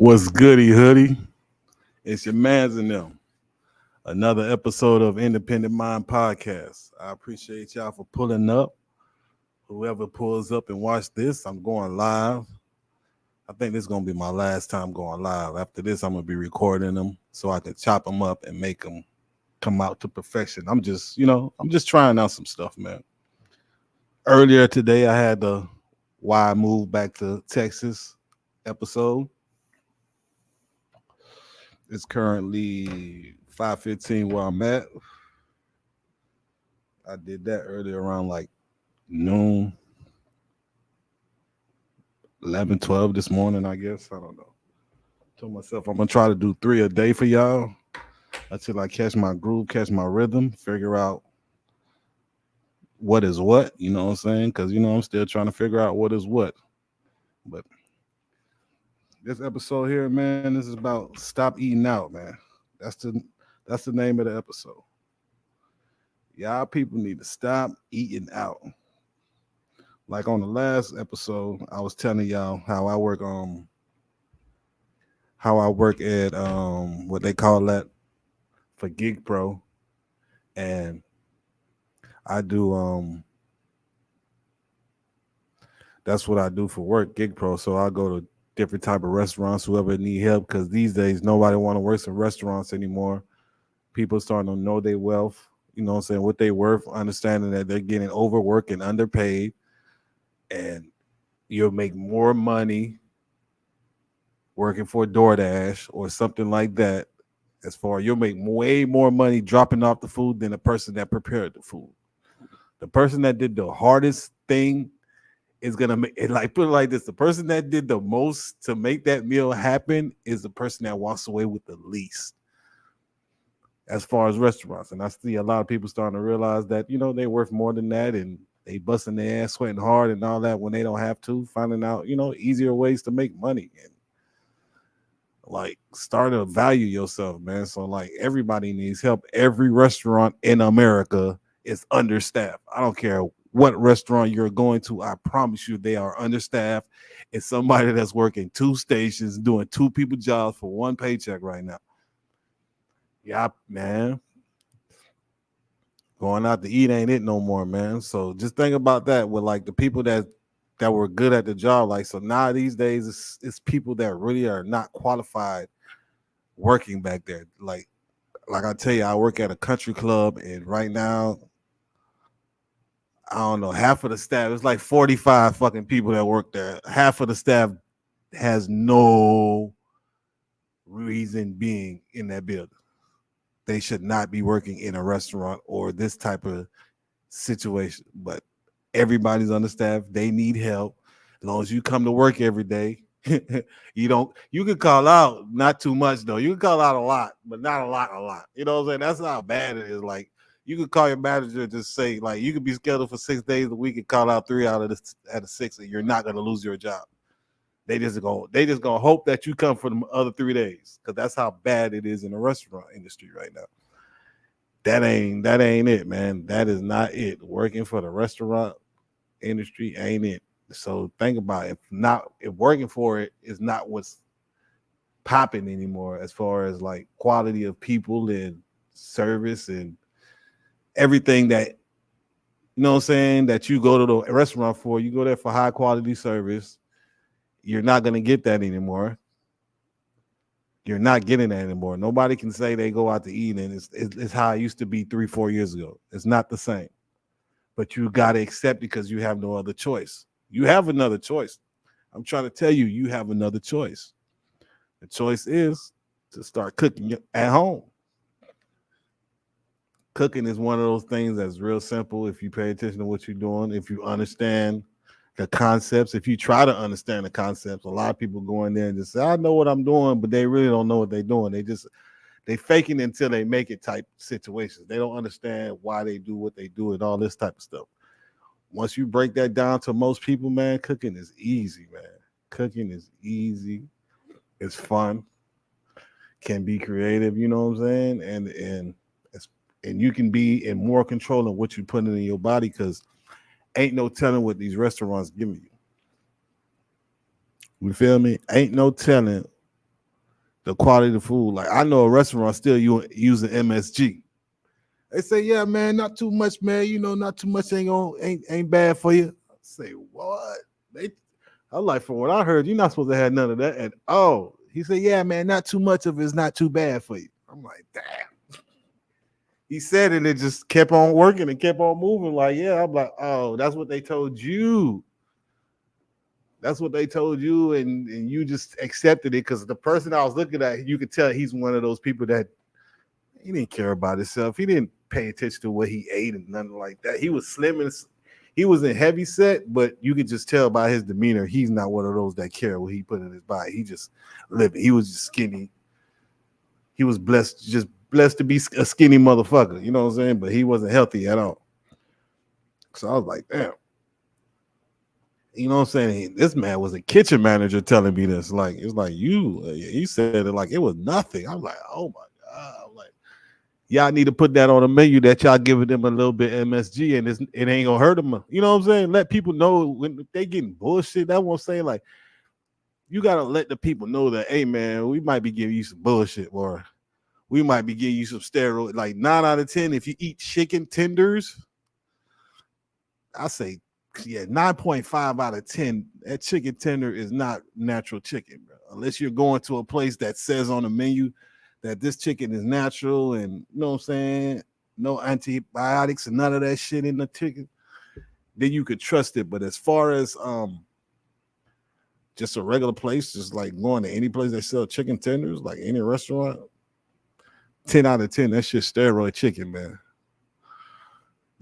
What's goody hoodie? It's your mans and them. Another episode of Independent Mind Podcast. I appreciate y'all for pulling up. Whoever pulls up and watch this, I'm going live. I think this is gonna be my last time going live. After this, I'm gonna be recording them so I can chop them up and make them come out to perfection. I'm just trying out some stuff, man. Earlier today, I had the why I moved back to Texas episode. It's currently 5:15 where I'm at. I did that earlier around like noon, 11, 12 this morning, I guess. I don't know. Told myself I'm going to try to do 3 a day for y'all until I catch my groove, catch my rhythm, figure out what is what, you know what I'm saying? Because, I'm still trying to figure out what is what. But this episode here, man, this is about stop eating out, man. That's the name of the episode. Y'all people need to stop eating out. Like on the last episode, I was telling y'all how I work at what they call that for Gig Pro. And I do that's what I do for work, Gig Pro. So I go to different type of restaurants, whoever need help, because these days nobody want to work in restaurants anymore. People starting to know their wealth, you know what I'm saying, what they worth, understanding that they're getting overworked and underpaid, and you'll make more money working for DoorDash or something like that. As far you'll make way more money dropping off the food than the person that prepared the food. The person that did the hardest thing is gonna make it, like, put it like this: the person that did the most to make that meal happen is the person that walks away with the least. As far as restaurants, and I see a lot of people starting to realize that they're worth more than that, and they busting their ass, sweating hard, and all that when they don't have to. Finding out easier ways to make money and like start to value yourself, man. So like everybody needs help. Every restaurant in America is understaffed. I don't care what restaurant you're going to. I promise you they are understaffed. It's somebody that's working 2 stations, doing 2 people jobs for 1 paycheck right now. Yeah, man. Going out to eat ain't it no more, man. So just think about that with like the people that were good at the job. Like, so now these days it's people that really are not qualified working back there. Like I tell you, I work at a country club, and right now, I don't know, half of the staff, it's like 45 fucking people that work there. Half of the staff has no reason being in that building. They should not be working in a restaurant or this type of situation. But everybody's understaffed. They need help. As long as you come to work every day, you can call out, not too much though. You can call out a lot, but not a lot. You know what I'm saying? That's how bad it is. Like, you could call your manager and just say, like, you could be scheduled for 6 days a week and call out 3 out of the 6, and you're not gonna lose your job. They just gonna hope that you come for the other 3 days, because that's how bad it is in the restaurant industry right now. That ain't it, man. That is not it. Working for the restaurant industry ain't it. So think about it. If working for it is not what's popping anymore, as far as like quality of people and service and everything that what I'm saying, that you go to the restaurant for, you go there for high quality service. You're not gonna get that anymore. You're not getting that anymore. Nobody can say they go out to eat and it's how it used to be 3-4 years ago. It's not the same. But you got to accept, because you have no other choice. You have another choice. I'm trying to tell you, you have another choice. The choice is to start cooking at home. Cooking is one of those things that's real simple if you pay attention to what you're doing, if you understand the concepts, if you try to understand the concepts. A lot of people go in there and just say, I know what I'm doing, but they really don't know what they're doing. They faking until they make it type situations. They don't understand why they do what they do and all this type of stuff. Once you break that down to most people, man, cooking is easy, man. Cooking is easy. It's fun. Can be creative, you know what I'm saying? And you can be in more control of what you put in your body, because ain't no telling what these restaurants giving you. You feel me? Ain't no telling the quality of the food. Like I know a restaurant still using MSG. They say, yeah, man, not too much, man. You know, not too much ain't bad for you. I say, what? They I'm like, from what I heard, you're not supposed to have none of that. And oh, he said, yeah, man, not too much of it's not too bad for you. I'm like, damn. He said it and it just kept on working and kept on moving. Like, yeah, I'm like, oh, that's what they told you. That's what they told you, and you just accepted it because the person I was looking at, you could tell he's one of those people that he didn't care about himself. He didn't pay attention to what he ate and nothing like that. He was slim and he was in heavy set, but you could just tell by his demeanor, he's not one of those that care what he put in his body. He just lived. He was just skinny. He was just blessed to be a skinny motherfucker. You know what I'm saying? But he wasn't healthy at all. So I was like, damn. You know what I'm saying? This man was a kitchen manager telling me this. Like, it's like he said it like it was nothing. I'm like, oh my God. I'm like, y'all need to put that on the menu that y'all giving them a little bit MSG and it ain't gonna hurt them. You know what I'm saying? Let people know when they getting bullshit. That's what I'm saying. Like, you gotta let the people know that, hey man, we might be giving you some bullshit, or we might be giving you some steroid. Like 9 out of 10, if you eat chicken tenders, I say, yeah, 9.5 out of 10. That chicken tender is not natural chicken, bro. Unless you're going to a place that says on the menu that this chicken is natural and you know what I'm saying, no antibiotics and none of that shit in the chicken, then you could trust it. But as far as just a regular place, just like going to any place that sell chicken tenders, like any restaurant, 10 out of 10, that's just steroid chicken, man.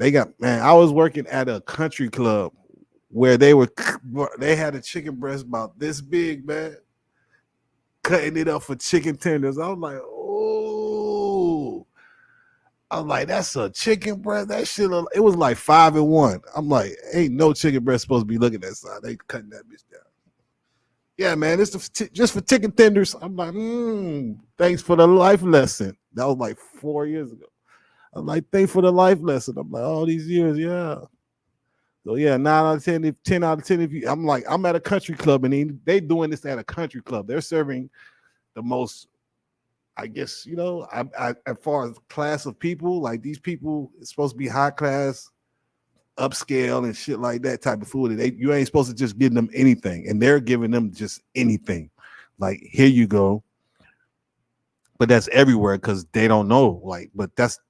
I was working at a country club where they had a chicken breast about this big, man, cutting it up for chicken tenders. I was like, oh, that's a chicken breast. That shit, it was like 5 and 1. I'm like, ain't no chicken breast supposed to be looking that side. They cutting that bitch down. Yeah, man, it's just for chicken tenders. I'm like, thanks for the life lesson. That was like 4 years ago. I'm like, thanks for the life lesson. I'm like, all these years, yeah. So yeah, 9 out of 10, 10 out of 10. If you, I'm like, I'm at a country club and they doing this at a country club. They're serving the most, I guess, you know, I as far as class of people, like these people, it's supposed to be high class, upscale and shit like that type of food. You ain't supposed to just give them anything, and they're giving them just anything. Like, here you go. But that's everywhere because they don't know. Like, but that's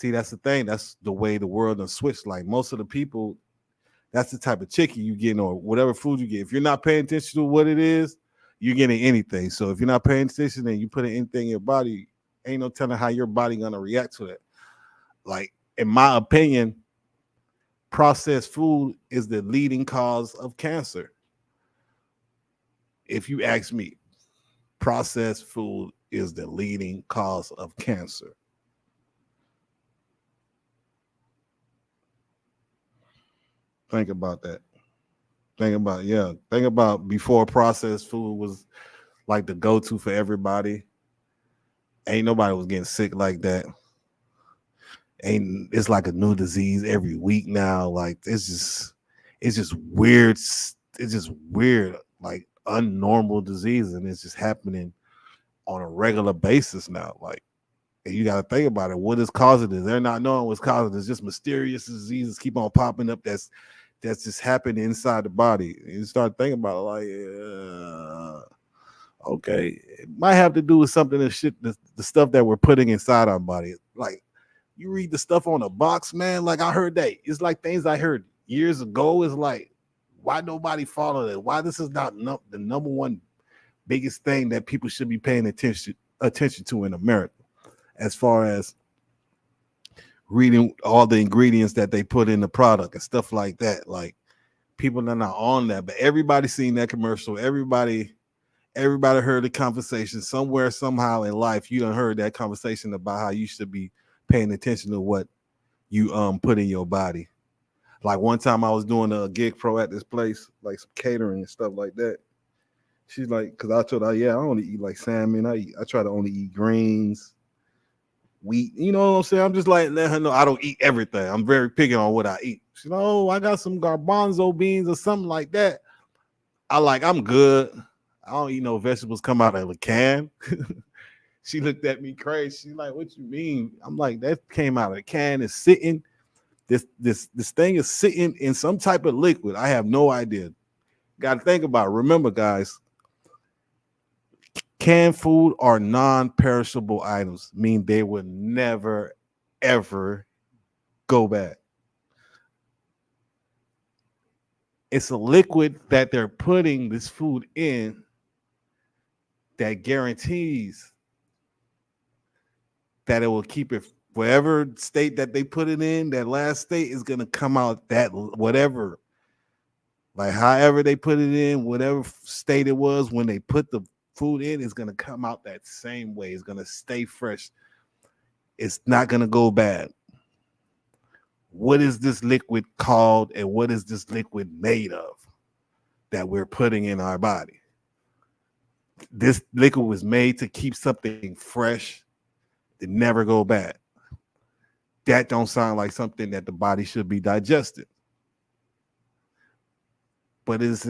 the thing. That's the way the world has switched. Like most of the people, that's the type of chicken you get or whatever food you get. If you're not paying attention to what it is, you're getting anything. So if you're not paying attention and you put anything in your body, ain't no telling how your body gonna react to it. Like, in my opinion, processed food is the leading cause of cancer. If you ask me, processed food is the leading cause of cancer. Think about that. Think about before processed food was like the go-to for everybody. Ain't nobody was getting sick like that. It's like a new disease every week now. Like it's just weird. It's just weird, like unnormal disease, and it's just happening on a regular basis now. Like, and you got to think about it. What is causing it? They're not knowing what's causing it. It's just mysterious diseases keep on popping up. That's just happening inside the body. And you start thinking about it, like, okay, it might have to do with something the stuff that we're putting inside our body. Like, you read the stuff on the box, man. Like, I heard that. It's like things I heard years ago. Is like, why nobody follow that? Why this is not the number one biggest thing that people should be paying attention to in America, as far as reading all the ingredients that they put in the product and stuff like that. Like, people are not on that, but everybody seen that commercial. Everybody heard the conversation somewhere, somehow in life. You done heard that conversation about how you should be paying attention to what you put in your body. Like, one time I was doing a gig pro at this place, like some catering and stuff like that. She's like, because I told her, yeah, I only eat like salmon. I try to only eat greens, wheat. You know what I'm saying? I'm just like letting her know I don't eat everything. I'm very picky on what I eat. She's like, oh, I got some garbanzo beans or something like that. I'm good. I don't eat no vegetables come out of a can. She looked at me crazy. She like, what you mean? I'm like, that came out of a can. It's sitting. This thing is sitting in some type of liquid. I have no idea. Got to think about it. Remember, guys, canned food are non-perishable items, mean they will never ever go bad. It's a liquid that they're putting this food in that guarantees that it will keep it whatever state that they put it in. That last state is going to come out that whatever, like however they put it in, whatever state it was when they put the food in, is going to come out that same way. It's going to stay fresh. It's not going to go bad. What is this liquid called, and what is this liquid made of that we're putting in our body? This liquid was made to keep something fresh, to never go bad. That don't sound like something that the body should be digesting. But it's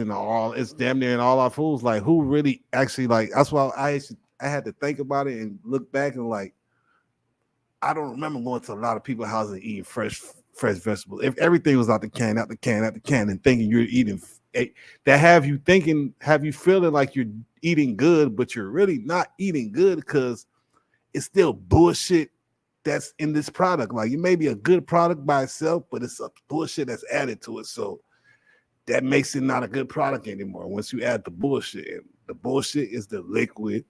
damn near in all our foods. Like, who really actually, like, that's why I had to think about it and look back and like, I don't remember going to a lot of people's houses and eating fresh vegetables. If everything was out the can, and thinking you're eating, that have you feeling like you're eating good, but you're really not eating good because it's still bullshit that's in this product. Like, it may be a good product by itself, but it's a bullshit that's added to it. So that makes it not a good product anymore. Once you add the bullshit, and the bullshit is the liquid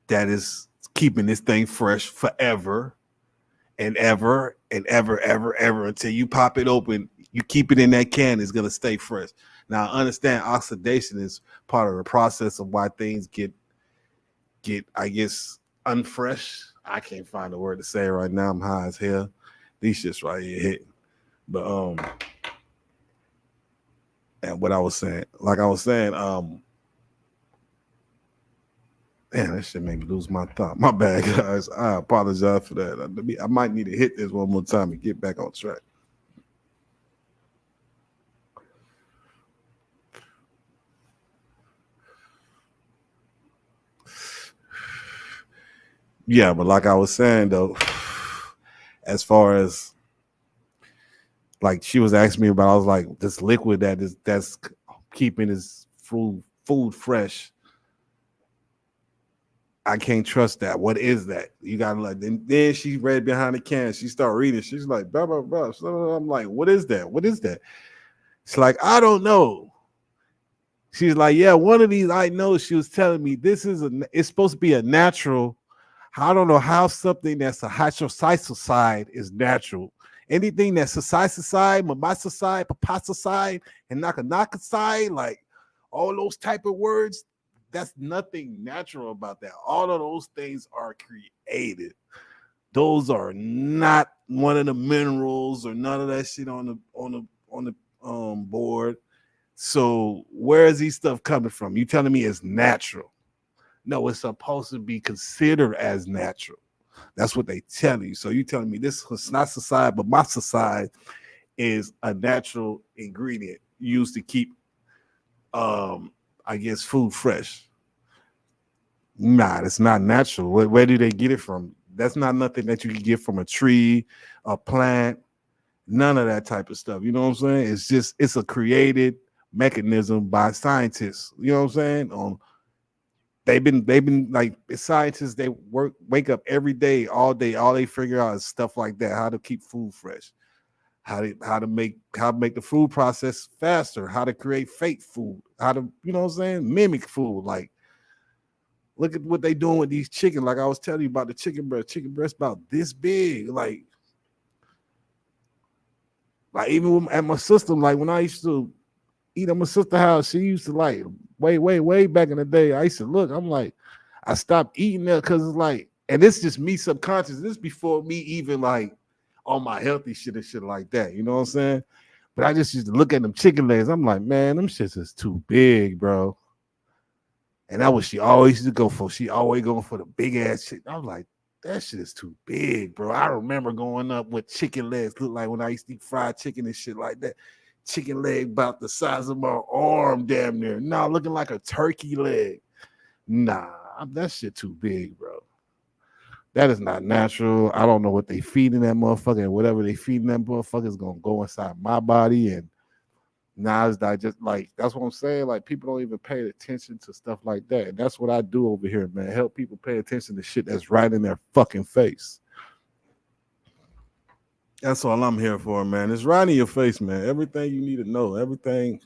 that is keeping this thing fresh forever and ever and ever until you pop it open. You keep it in that can, it's gonna stay fresh. Now, I understand oxidation is part of the process of why things get I guess unfresh. I can't find the word to say right now. I'm high as hell. These shits right here hitting. But and what I was saying, man, that shit made me lose my thought. My bad, guys. I apologize for that. I might need to hit this one more time and get back on track. Yeah, but like I was saying though, as far as like she was asking me about, I was like, this liquid that's keeping his food fresh. I can't trust that. What is that? You gotta like. Then she read behind the can. She started reading. She's like, blah blah blah. So I'm like, what is that? What is that? It's like, I don't know. She's like, yeah, one of these I know. She was telling me it's supposed to be a natural. I don't know how something that's a hydroxycide is natural. Anything that's saccharide, mimosicide, papazacide, and nakanakacide, like all those type of words, that's nothing natural about that. All of those things are created. Those are not one of the minerals or none of that shit on the board. So where is these stuff coming from? You telling me it's natural? No, it's supposed to be considered as natural. That's what they tell you. So you telling me this is not society, but my society is a natural ingredient used to keep, I guess, food fresh. Nah, it's not natural. Where do they get it from? That's not nothing that you can get from a tree, a plant, none of that type of stuff. You know what I'm saying? It's a created mechanism by scientists. You know what I'm saying? They've been like scientists. They wake up every day, all day. All they figure out is stuff like that. How to keep food fresh, how to make the food process faster, how to create fake food, how to, you know what I'm saying, mimic food. Like, look at what they doing with these chicken. Like I was telling you about the chicken breast. Chicken breast about this big. Like even at my sister, like when I used to eat at my sister's house, she used to like way back in the day. I used to look. I'm like, I stopped eating that because it's like, and this is just me subconscious. This before me even like on my healthy shit and shit like that. You know what I'm saying? But I just used to look at them chicken legs. I'm like, man, them shits is too big, bro. And that was she always used to go for. She always going for the big ass shit. I was like, that shit is too big, bro. I remember going up what chicken legs look like when I used to eat fried chicken and shit like that. chicken leg about the size of my arm, damn near. Nah, looking like a turkey leg. Nah, that shit too big, bro. That is not natural. I don't know what they feeding that motherfucker, and whatever they feeding that motherfucker is gonna go inside my body. And now it's digest like that's what I'm saying. Like people don't even pay attention to stuff like that. And that's what I do over here, man. Help people pay attention to shit that's right in their fucking face. That's all I'm here for, man. It's right in your face, man. Everything you need to know, everything,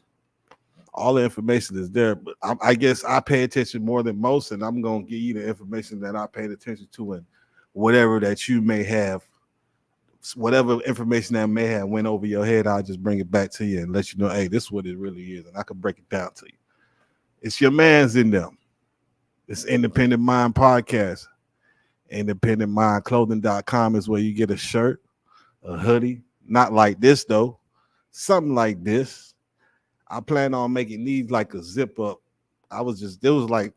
all the information is there. But I guess I pay attention more than most, and I'm gonna give you the information that I paid attention to, and whatever that you may have, whatever information that may have went over your head, I'll just bring it back to you and let you know, hey, this is what it really is, and I can break it down to you. It's your man's in them. It's Independent Mind Podcast. IndependentMindClothing.com is where you get a shirt, a hoodie, not like this though, something like this. I plan on making these like a zip up. It was like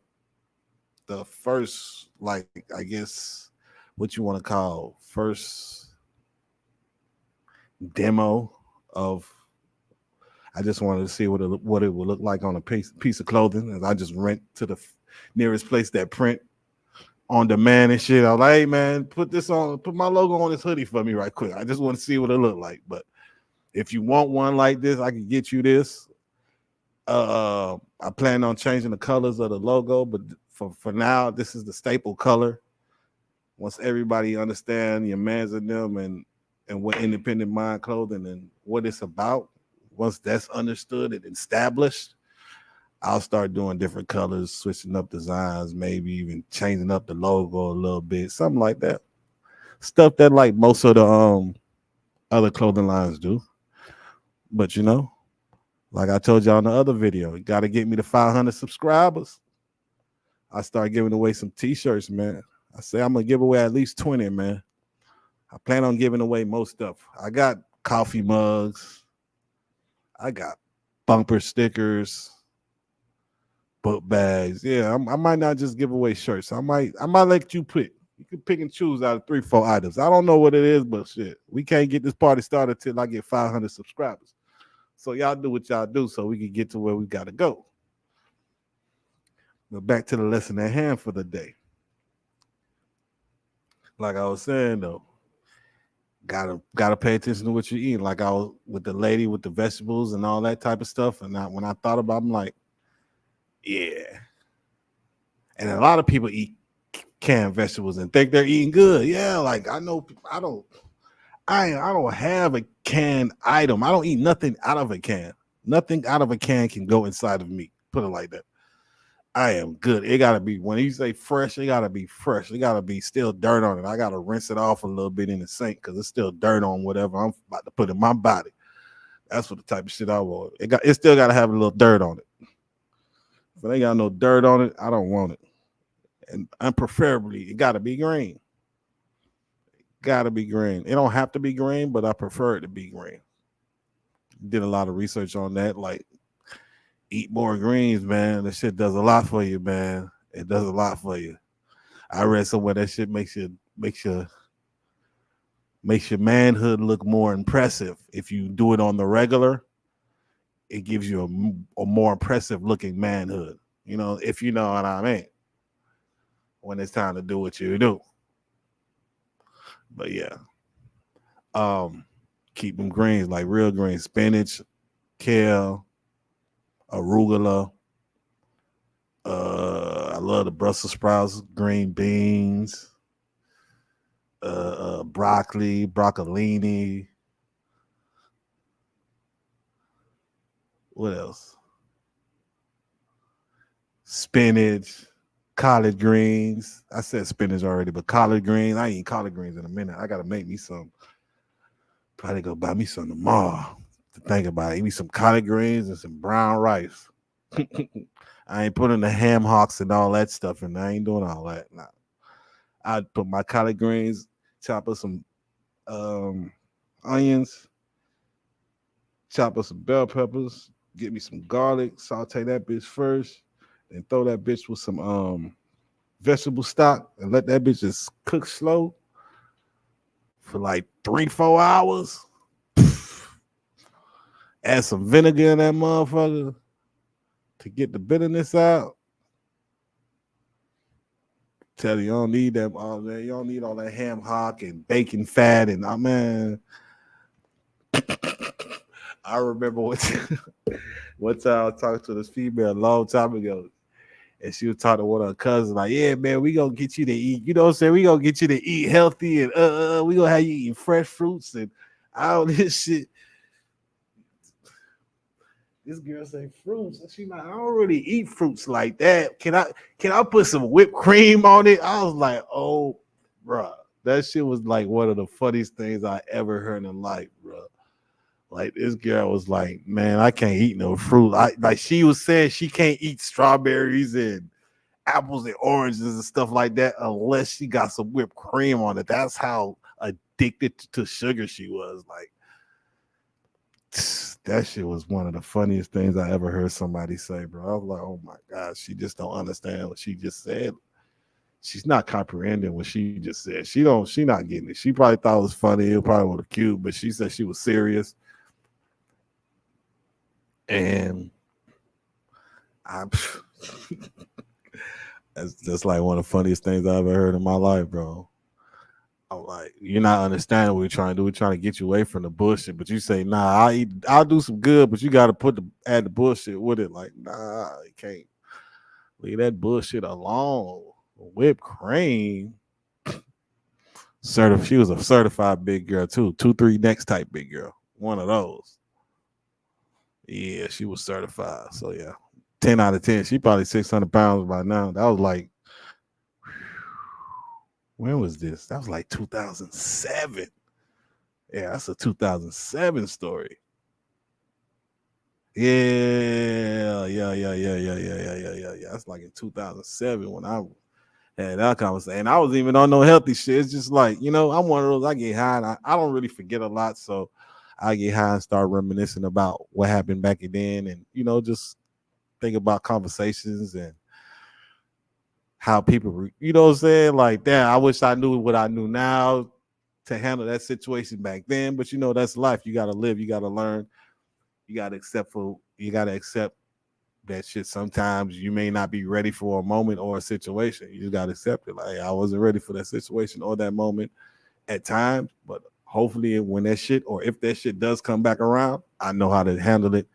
the first, like, I guess what you want to call first demo of. I just wanted to see what it would look like on a piece of clothing, and I just went to the nearest place that print on demand and shit. I was like, hey man, put my logo on this hoodie for me right quick. I just want to see what it look like. But if you want one like this, I can get you this. I plan on changing the colors of the logo, but for now, this is the staple color. Once everybody understand your man's in them and what Independent Mind Clothing and what it's about, once that's understood and established, I'll start doing different colors, switching up designs, maybe even changing up the logo a little bit, something like that. Stuff that like most of the other clothing lines do. But you know, like I told y'all in the other video, you got to get me to 500 subscribers. I start giving away some t-shirts, man. I say I'm going to give away at least 20, man. I plan on giving away most stuff. I got coffee mugs. I got bumper stickers, book bags. Yeah, I might not just give away shirts. I might let you pick. You can pick and choose out of 3-4 items. I don't know what it is, but shit, we can't get this party started till I get 500 subscribers. So y'all do what y'all do so we can get to where we got to go. But back to the lesson at hand for the day. Like I was saying though, gotta pay attention to what you're eating. Like I was with the lady with the vegetables and all that type of stuff. And when I thought about it, I'm like, yeah. And a lot of people eat canned vegetables and think they're eating good. Yeah, like I know I don't have a canned item. I don't eat nothing out of a can. Nothing out of a can can go inside of me. Put it like that. I am good. It gotta be, when you say fresh, it gotta be fresh. It gotta be still dirt on it. I gotta rinse it off a little bit in the sink because it's still dirt on whatever I'm about to put in my body. That's what the type of shit I want. It still gotta have a little dirt on it. If it ain't got no dirt on it, I don't want it. And preferably, it gotta be green. Gotta be green. It don't have to be green, but I prefer it to be green. Did a lot of research on that. Like, eat more greens, man. That shit does a lot for you, man. It does a lot for you. I read somewhere that shit makes your manhood look more impressive. If you do it on the regular, it gives you a more impressive looking manhood. You know, if you know what I mean. When it's time to do what you do. But yeah. Keep them greens, like real greens. Spinach, kale, arugula. I love the Brussels sprouts, green beans, broccoli, broccolini. What else? Spinach, collard greens. I said spinach already, but collard greens. I ain't eat collard greens in a minute. I gotta make me some. Probably go buy me some tomorrow. To think about it, eat me some collard greens and some brown rice. I ain't putting the ham hocks and all that stuff in. I ain't doing all that. Nah. I'd put my collard greens, chop up some onions, chop up some bell peppers, get me some garlic, saute that bitch first, then throw that bitch with some vegetable stock and let that bitch just cook slow for like 3-4 hours. Add some vinegar in that motherfucker to get the bitterness out. Tell you don't need that all that. You don't need all that ham hock and bacon fat and man. I remember one time I was talking to this female a long time ago, and she was talking to one of her cousins, like, yeah, man, we gonna get you to eat, you know what I'm saying? We gonna get you to eat healthy and we gonna have you eating fresh fruits and all this shit. This girl say fruits. And she like, I don't really eat fruits like that. Can I put some whipped cream on it? I was like, oh, bro. That shit was like one of the funniest things I ever heard in life, bro. Like this girl was like, man, I can't eat no fruit. Like she was saying she can't eat strawberries and apples and oranges and stuff like that unless she got some whipped cream on it. That's how addicted to sugar she was. Like that shit was one of the funniest things I ever heard somebody say, bro. I was like, oh my God, she just don't understand what she just said. She's not comprehending what she just said. She not getting it. She probably thought it was funny. It probably was cute, but she said she was serious. And I that's like one of the funniest things I ever heard in my life, bro. I'm like, you're not understanding what we're trying to do. We're trying to get you away from the bullshit, but you say, nah, I'll do some good, but you got to add the bullshit with it. Like, nah, you can't leave that bullshit alone. Whipped cream. She was a certified big girl too. 2-3 next type big girl. One of those. Yeah, she was certified. So yeah, 10 out of 10. She probably 600 pounds by now. That was like, when was this? That was like 2007. Yeah, that's a 2007 story. Yeah. That's like in 2007 when I had that conversation. And I wasn't even on no healthy shit. It's just like, I'm one of those, I get high and I don't really forget a lot. So I get high and start reminiscing about what happened back then and, just think about conversations and how people, you know what I'm saying? Like, damn, I wish I knew what I knew now to handle that situation back then. But, that's life. You got to live. You got to learn. You got to accept that shit. Sometimes you may not be ready for a moment or a situation. You just got to accept it. Like, I wasn't ready for that situation or that moment at times, but hopefully when that shit or if that shit does come back around, I know how to handle it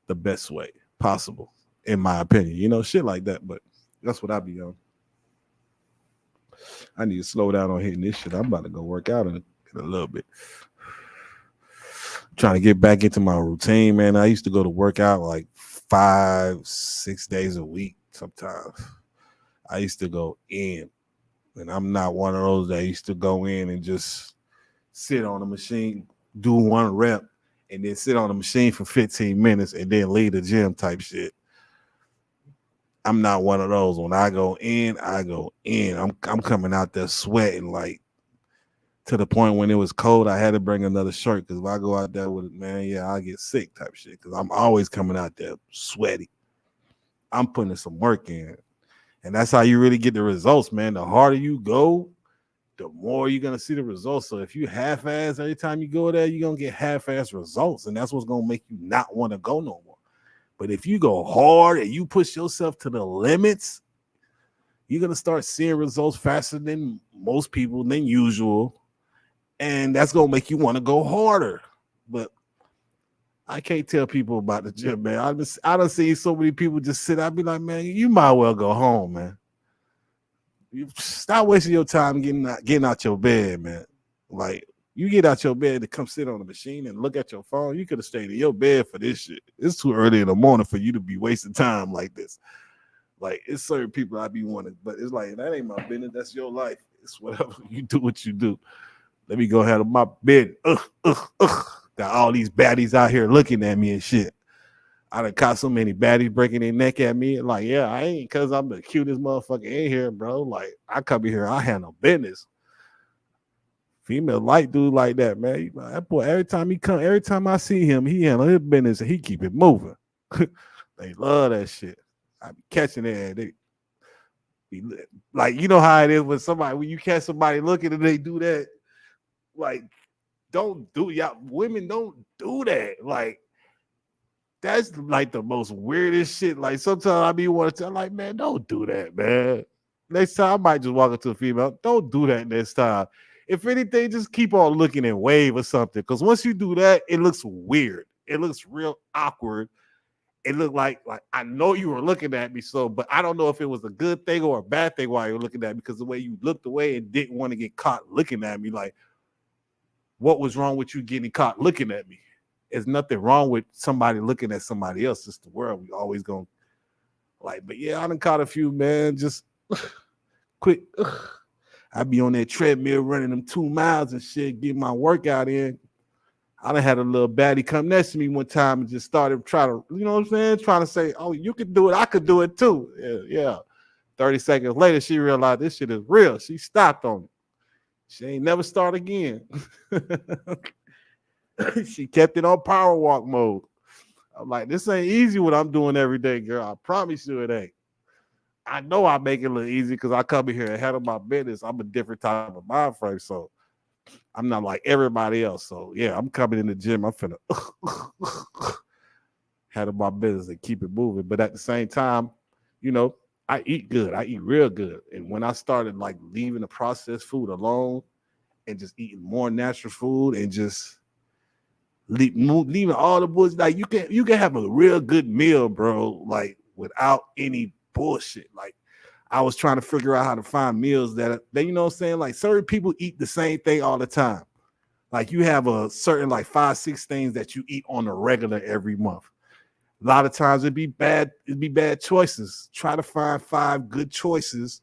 the best way possible, in my opinion. Shit like that. But that's what I be on. I need to slow down on hitting this shit. I'm about to go work out in a little bit. Trying to get back into my routine, man. I used to go to work out like 5-6 days a week sometimes. I used to go in, and I'm not one of those that used to go in and just sit on the machine, do one rep, and then sit on the machine for 15 minutes and then leave the gym type shit. I'm not one of those. When I go in, I go in. I'm coming out there sweating like to the point when it was cold, I had to bring another shirt because if I go out there with it, man, yeah, I'll get sick type shit because I'm always coming out there sweaty. I'm putting some work in. And that's how you really get the results, man. The harder you go, the more you're going to see the results. So if you half-ass every time you go there, you're going to get half-ass results. And that's what's going to make you not want to go no more. But if you go hard and you push yourself to the limits, you're going to start seeing results faster than most people, than usual. And that's going to make you want to go harder. But I can't tell people about the gym, man. I done seen so many people just sit. I'd be like, man, you might well go home, man. You stop wasting your time getting out your bed, man. Like, you get out your bed to come sit on the machine and look at your phone. You could have stayed in your bed for this shit. It's too early in the morning for you to be wasting time like this. Like, it's certain people I be wanting, but it's like, that ain't my business. That's your life. It's whatever. You do what you do. Let me go handle my bed. Got all these baddies out here looking at me and shit. I done caught so many baddies breaking their neck at me. Like, yeah, I ain't because I'm the cutest motherfucker in here, bro. Like, I come in here, I handle business. Female light dude like that, man. That boy, every time I see him, he handle his business and he keep it moving. They love that shit. I be catching it. They be like, you know how it is when you catch somebody looking and they do that. Like, don't do y'all women don't do that. Like, That's like the most weirdest shit. Like sometimes I be want to tell, like, man, don't do that, man. Next time I might just walk up to a female. Don't do that next time. If anything, just keep on looking and wave or something. Because once you do that, it looks weird. It looks real awkward. It looked like I know you were looking at me, so but I don't know if it was a good thing or a bad thing while you were looking at me because the way you looked away and didn't want to get caught looking at me, like what was wrong with you getting caught looking at me? There's nothing wrong with somebody looking at somebody else. It's the world. We always gonna like, but yeah, I done caught a few, man. Just quick. I be on that treadmill running them 2 miles and shit, get my workout in. I done had a little baddie come next to me one time and just started trying to, you know what I'm saying? Trying to say, oh, you could do it. I could do it too. Yeah. 30 seconds later, she realized this shit is real. She stopped on it. She ain't never start again. She kept it on power walk mode. I'm like, this ain't easy what I'm doing every day, girl. I promise you it ain't. I know I make it look easy because I come in here ahead of my business. I'm a different type of mind frame, so I'm not like everybody else. So yeah, I'm coming in the gym. I'm finna head of my business and keep it moving. But at the same time, you know, I eat good. I eat real good. And when I started like leaving the processed food alone and just eating more natural food and just leaving all the bullshit, like you can have a real good meal, bro, like without any bullshit. Like I was trying to figure out how to find meals that you know what I'm saying? Like certain people eat the same thing all the time. Like you have a certain like 5-6 things that you eat on a regular every month. A lot of times it'd be bad choices. Try to find 5 good choices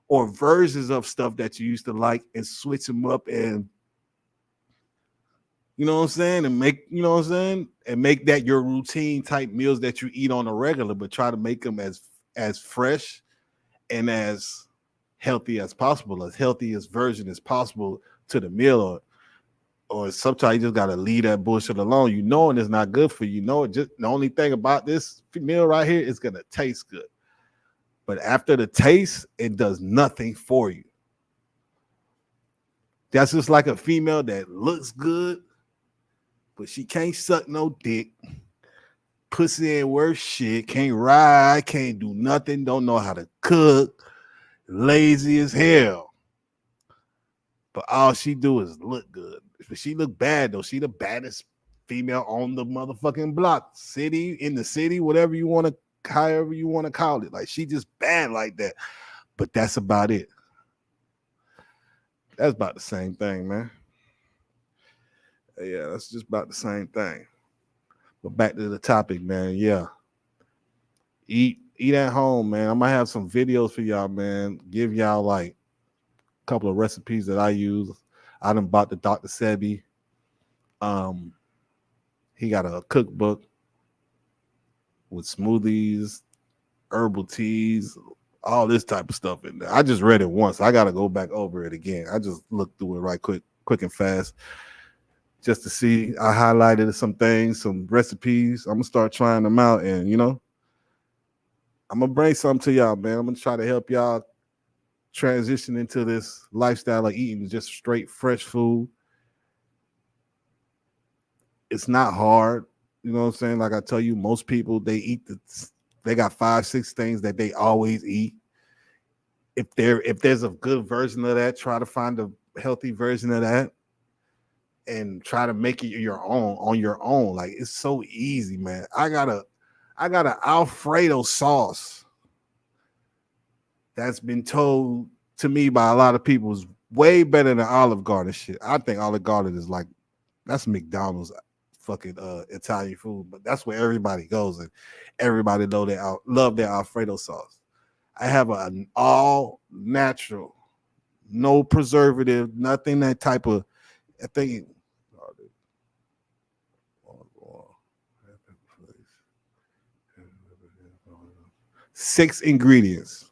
or versions of stuff that you used to like and switch them up and you know what I'm saying? And make, you know what I'm saying? And make that your routine type meals that you eat on a regular, but try to make them as fresh and as healthy as possible, as healthiest version as possible to the meal. Or sometimes you just gotta leave that bullshit alone. You knowing it's not good for you. You know it. Just the only thing about this meal right here is gonna taste good. But after the taste, it does nothing for you. That's just like a female that looks good, but she can't suck no dick. Pussy ain't worth shit. Can't ride. Can't do nothing. Don't know how to cook. Lazy as hell. But all she do is look good. But she look bad though. She the baddest female on the motherfucking block, city, in the city, whatever you want to, however you want to call it. Like she just bad like that. But that's about it. That's about the same thing, man. Yeah, that's just about the same thing. But back to the topic, man. Yeah. Eat at home, man. I might have some videos for y'all, man. Give y'all like a couple of recipes that I use. I done bought the Dr. Sebi. He got a cookbook with smoothies, herbal teas, all this type of stuff in there. I just read it once. I gotta go back over it again. I just looked through it right quick and fast. Just to see. I highlighted some things, some recipes. I'm gonna start trying them out, and you know, I'm gonna bring something to y'all, man. I'm gonna try to help y'all transition into this lifestyle of eating just straight fresh food. It's not hard. You know what I'm saying? Like I tell you, most people they got 5-6 things that they always eat. If there's a good version of that, try to find a healthy version of that and try to make it your own on your own. Like it's so easy, man. I got an Alfredo sauce that's been told to me by a lot of people is way better than Olive Garden shit. I think Olive Garden is like that's McDonald's fucking Italian food, but that's where everybody goes and everybody love their Alfredo sauce. I have an all natural, no preservative, nothing that type of. I think 6 ingredients.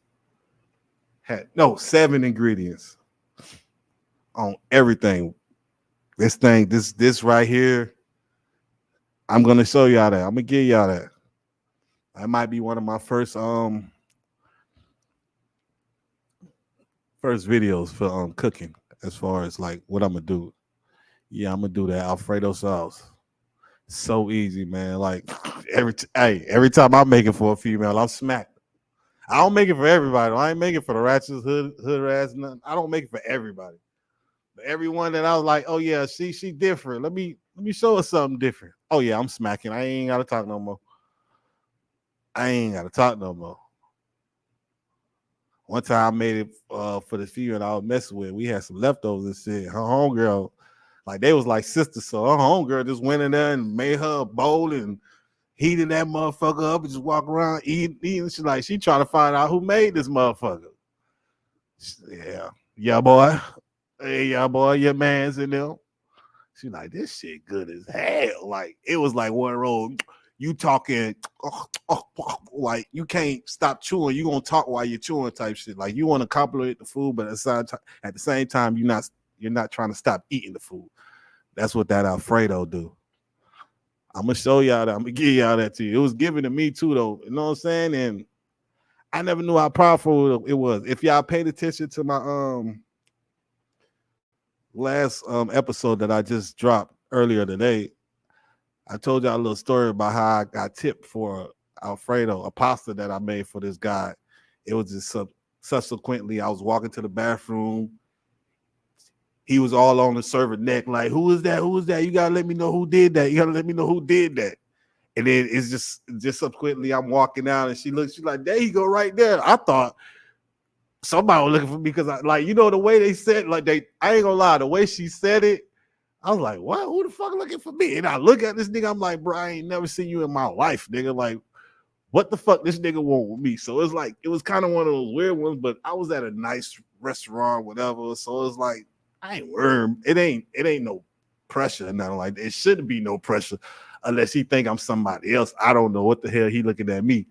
7 ingredients on everything. This right here. I'm gonna show y'all that. I'm gonna give y'all that. That might be one of my first videos for cooking as far as like what I'm gonna do. Yeah, I'm gonna do that Alfredo sauce. So easy, man. Like every time I make it for a female, I'm smacked. I don't make it for everybody. I ain't make it for the ratchets, hood ass. Nothing. I don't make it for everybody. But everyone that I was like, oh yeah, she different. Let me show her something different. Oh yeah, I'm smacking. I ain't gotta talk no more. I ain't gotta talk no more. One time I made it for the female I was messing with. We had some leftovers and shit. Her homegirl, like they was like sisters. So her homegirl just went in there and made her a bowl and heating that motherfucker up and just walk around eating. She trying to find out who made this motherfucker. Yeah. Yeah, boy. Hey, yeah, boy, your man's in there. She like, this shit good as hell. Like, it was like one roll. You talking like you can't stop chewing. You gonna talk while you're chewing type shit. Like you want to compliment the food, but at the same time, you're not trying to stop eating the food. That's what that Alfredo do. I'm gonna show y'all that. I'm gonna give y'all that to you. It was given to me too, though. You know what I'm saying? And I never knew how powerful it was. If y'all paid attention to my last episode that I just dropped earlier today, I told y'all a little story about how I got tipped for Alfredo, a pasta that I made for this guy. It was just subsequently, I was walking to the bathroom. He was all on the server neck, like, who is that? Who is that? You gotta let me know who did that. You gotta let me know who did that. And then it's just subsequently, I'm walking out and she's like, there you go, right there. I thought somebody was looking for me because I like, you know, the way they said, like I ain't gonna lie, the way she said it, I was like, what? Who the fuck looking for me? And I look at this nigga, I'm like, bro, I ain't never seen you in my life, nigga. Like, what the fuck this nigga want with me? So it's like, it was kind of one of those weird ones, but I was at a nice restaurant, whatever. So it's like, I ain't worried. It ain't no pressure, nothing like that. It shouldn't be no pressure unless he think I'm somebody else. I don't know what the hell he looking at me.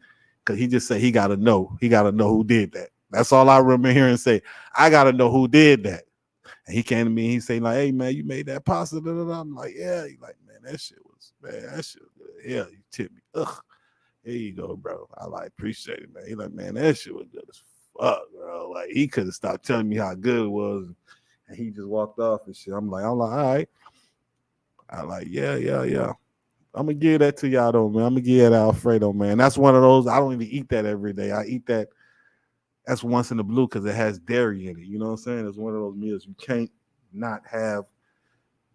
Cause he just said he gotta know. He gotta know who did that. That's all I remember hearing say. I gotta know who did that. And he came to me and he said, like, hey man, you made that pasta. I'm like, yeah. He like, man, that shit was good. Yeah, you tipped me. Ugh. Here you go, bro. I like appreciate it, man. He like, man, that shit was good as fuck, bro. Like he could have stopped telling me how good it was. And he just walked off and shit. I'm like, all right. I like, yeah. I'm gonna give that to y'all though, man. I'm gonna give that Alfredo, man. That's one of those. I don't even eat that every day. I eat that. That's once in the blue because it has dairy in it. You know what I'm saying? It's one of those meals you can't not have.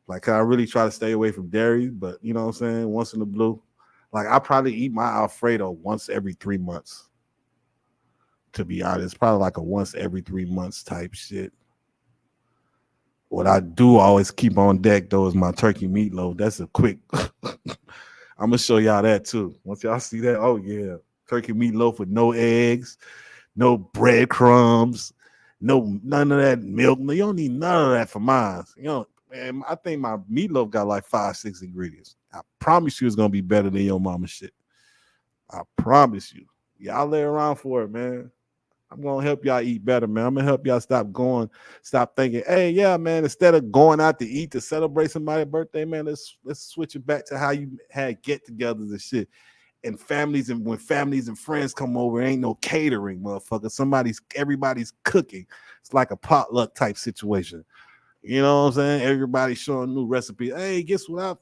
Like I really try to stay away from dairy, but you know what I'm saying? Once in the blue. Like I probably eat my Alfredo once every 3 months. To be honest, probably like a once every 3 months type shit. What I do always keep on deck though is my turkey meatloaf. That's a quick. I'm gonna show y'all that too. Once y'all see that, oh yeah, turkey meatloaf with no eggs, no breadcrumbs, none of that milk. You don't need none of that for mine. You know, man, I think my meatloaf got like 5-6 ingredients. I promise you, it's gonna be better than your mama shit. I promise you. Y'all lay around for it, man. I'm gonna help y'all eat better, man. I'm gonna help y'all stop thinking, hey, yeah, man, instead of going out to eat to celebrate somebody's birthday, man, let's switch it back to how you had get-togethers and shit. And when families and friends come over, ain't no catering, motherfucker. Everybody's cooking. It's like a potluck type situation. You know what I'm saying? Everybody's showing new recipes. Hey, guess what?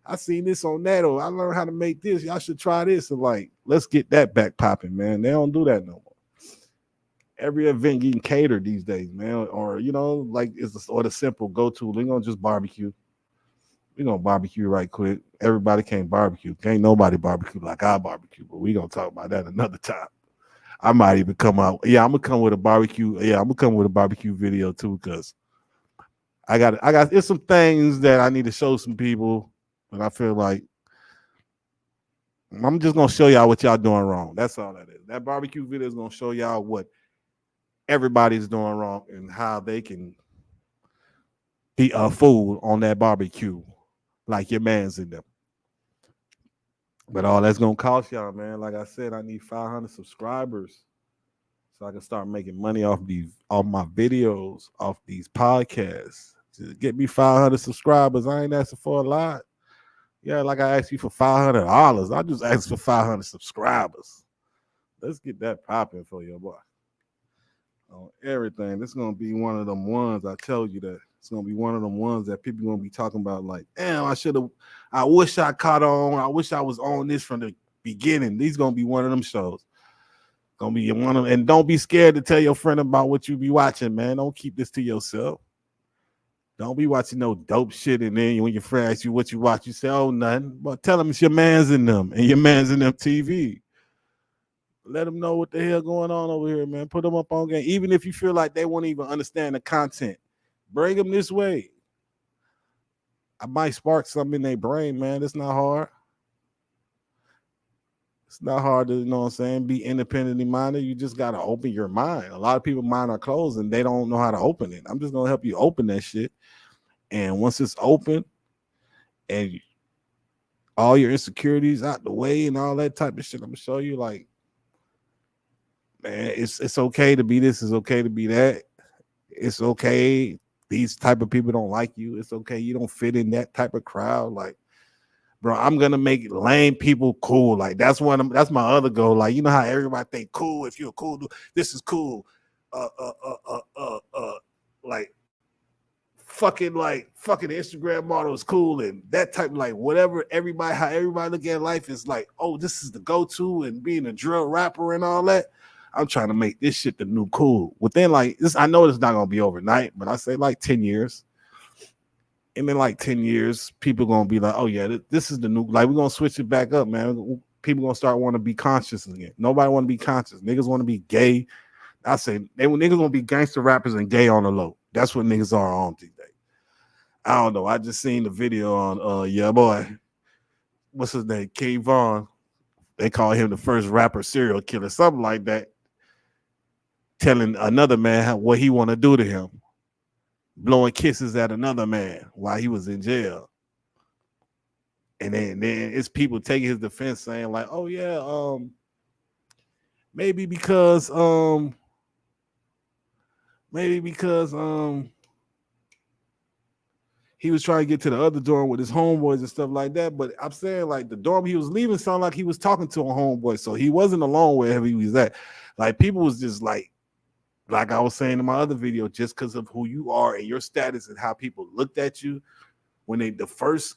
I seen this on that, or I learned how to make this. Y'all should try this. And like, let's get that back popping, man. They don't do that no more. Every event getting catered these days, man. Or you know, like or the simple go-to. We're gonna just barbecue. We're gonna barbecue right quick. Everybody can't barbecue. Can't nobody barbecue like I barbecue, but we gonna talk about that another time. I might even come out. Yeah, I'm gonna come with a barbecue. Yeah, I'm gonna come with a barbecue video too, because I got it's some things that I need to show some people, and I feel like I'm just gonna show y'all what y'all doing wrong. That's all that is. That barbecue video is gonna show y'all what everybody's doing wrong and how they can be a fool on that barbecue like your man's in them. But all that's gonna cost y'all, man. Like I said, I need 500 subscribers so I can start making money off my videos, off these podcasts. Just get me 500 subscribers. I ain't asking for a lot. Yeah, like I asked you for $500. I just asked for 500 subscribers. Let's get that popping for your boy. On everything. This is gonna be one of them ones I tell you that It's gonna be one of them ones that people gonna be talking about. Like, damn, I wish I caught on. I wish I was on this from the beginning. These gonna be one of them shows. Gonna be one of them. And don't be scared to tell your friend about what you be watching, man. Don't keep this to yourself. Don't be watching no dope shit, and then when your friend asks you what you watch, you say, "Oh, nothing." But tell them it's your man's in them, and your man's in them TV. Let them know what the hell going on over here, man. Put them up on game, even if you feel like they won't even understand the content. Bring them this way. I might spark something in their brain, man. It's not hard. It's not hard to, you know what I'm saying, be independently minded. You just got to open your mind. A lot of people mind are closed and they don't know how to open it. I'm just going to help you open that shit. And once it's open and all your insecurities out the way and all that type of shit, I'm going to show you, like, man, it's okay to be this. It's okay to be that. It's okay. These type of people don't like you. It's okay. You don't fit in that type of crowd. Like, bro, I'm gonna make lame people cool. Like that's that's my other goal. Like, you know how everybody think cool. If you're cool, this is cool. Like fucking Instagram model is cool and that type of, like, whatever everybody, how everybody look at life is like, oh, this is the go-to, and being a drill rapper and all that. I'm trying to make this shit the new cool. Within like this, I know it's not gonna be overnight, but I say like 10 years. And in like 10 years, people gonna be like, oh yeah, this is the new, like, we're gonna switch it back up, man. People gonna start want to be conscious again. Nobody want to be conscious. Niggas want to be gay. I say niggas want to be gangster rappers and gay on the low. That's what niggas are on these days. I don't know. I just seen the video on yeah boy. What's his name? King Von. They call him the first rapper serial killer, something like that. Telling another man what he want to do to him, blowing kisses at another man while he was in jail. And then it's people taking his defense saying like, oh yeah, maybe because he was trying to get to the other dorm with his homeboys and stuff like that. But I'm saying, like, the dorm he was leaving sounded like he was talking to a homeboy, so he wasn't alone wherever he was at. Like, people was just like I was saying in my other video, just because of who you are and your status and how people looked at you when their first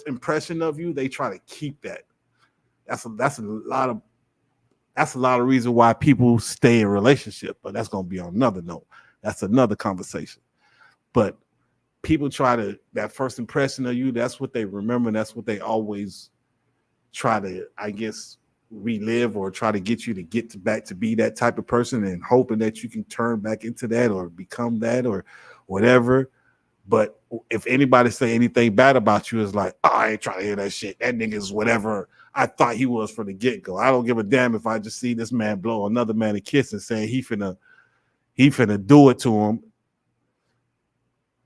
impression of you, they try to keep that. That's a lot of reason why people stay in relationship, but that's gonna be on another note. That's another conversation. But people try to, that first impression of you, that's what they remember. That's what they always try to, I guess, relive, or try to get you to back to be that type of person, and hoping that you can turn back into that or become that or whatever. But if anybody say anything bad about you, it's like, oh, I ain't trying to hear that shit. That nigga's whatever I thought he was from the get-go. I don't give a damn if I just see this man blow another man a kiss and saying he finna do it to him.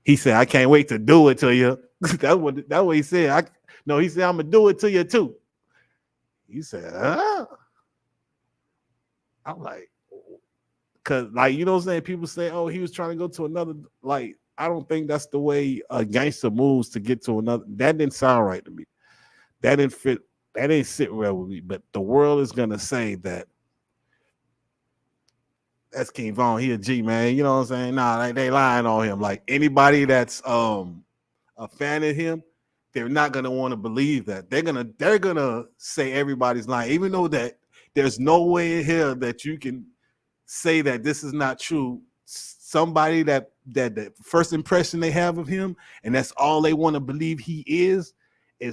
He said, I can't wait to do it to you. That's what he said. He said, I'm gonna do it to you too. He said, I'm like, cause, like, you know what I'm saying? People say, oh, he was trying to go to another, like, I don't think that's the way a gangster moves to get to another. That didn't sound right to me. That didn't fit. That didn't sit well with me. But the world is gonna say that that's King Von. He a G, man. You know what I'm saying? Nah, they lying on him. Like, anybody that's a fan of him, they're not gonna want to believe that. They're gonna say everybody's lying, even though that there's no way in hell that you can say that this is not true. Somebody that the first impression they have of him, and that's all they want to believe he is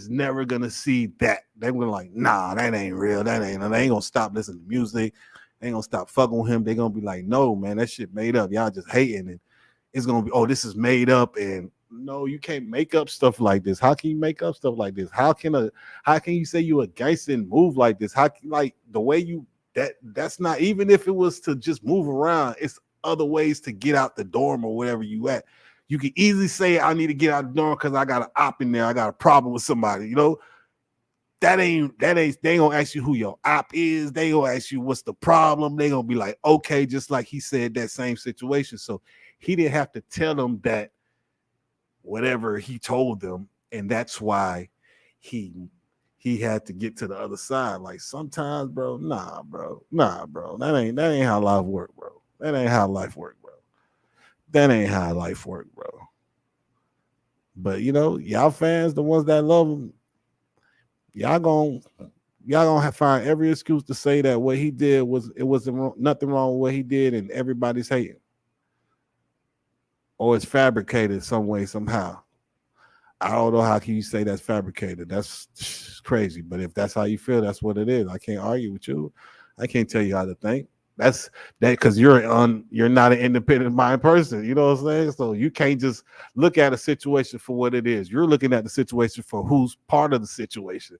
never gonna see that. They're gonna like, nah, that ain't real. They ain't gonna stop listening to music. They ain't gonna stop fucking with him. They're gonna be like, no, man, that shit made up. Y'all just hating it. It's gonna be, oh, this is made up. And no, you can't make up stuff like this. How can you make up stuff like this? How can you say you a gangster and move like this? How can, like, the way you that's not, even if it was to just move around, it's other ways to get out the dorm or wherever you at. You can easily say, I need to get out the dorm because I got an op in there. I got a problem with somebody, you know. They ain't gonna ask you who your op is. They gonna ask you what's the problem. They gonna be like, okay, just like he said that same situation. So he didn't have to tell them that whatever he told them, and that's why he had to get to the other side. Like, sometimes, bro, nah, bro. That ain't how life work, bro. That ain't how life work, bro. But y'all fans, the ones that love him, y'all gonna find every excuse to say that what he did wasn't nothing wrong with what he did, and everybody's hating, or it's fabricated some way somehow. I don't know how can you say that's fabricated. That's crazy. But if that's how you feel, that's what it is. I can't argue with you. I can't tell you how to think. That's that because you're not an independent mind person. You know what I'm saying? So you can't just look at a situation for what it is. You're looking at the situation for who's part of the situation.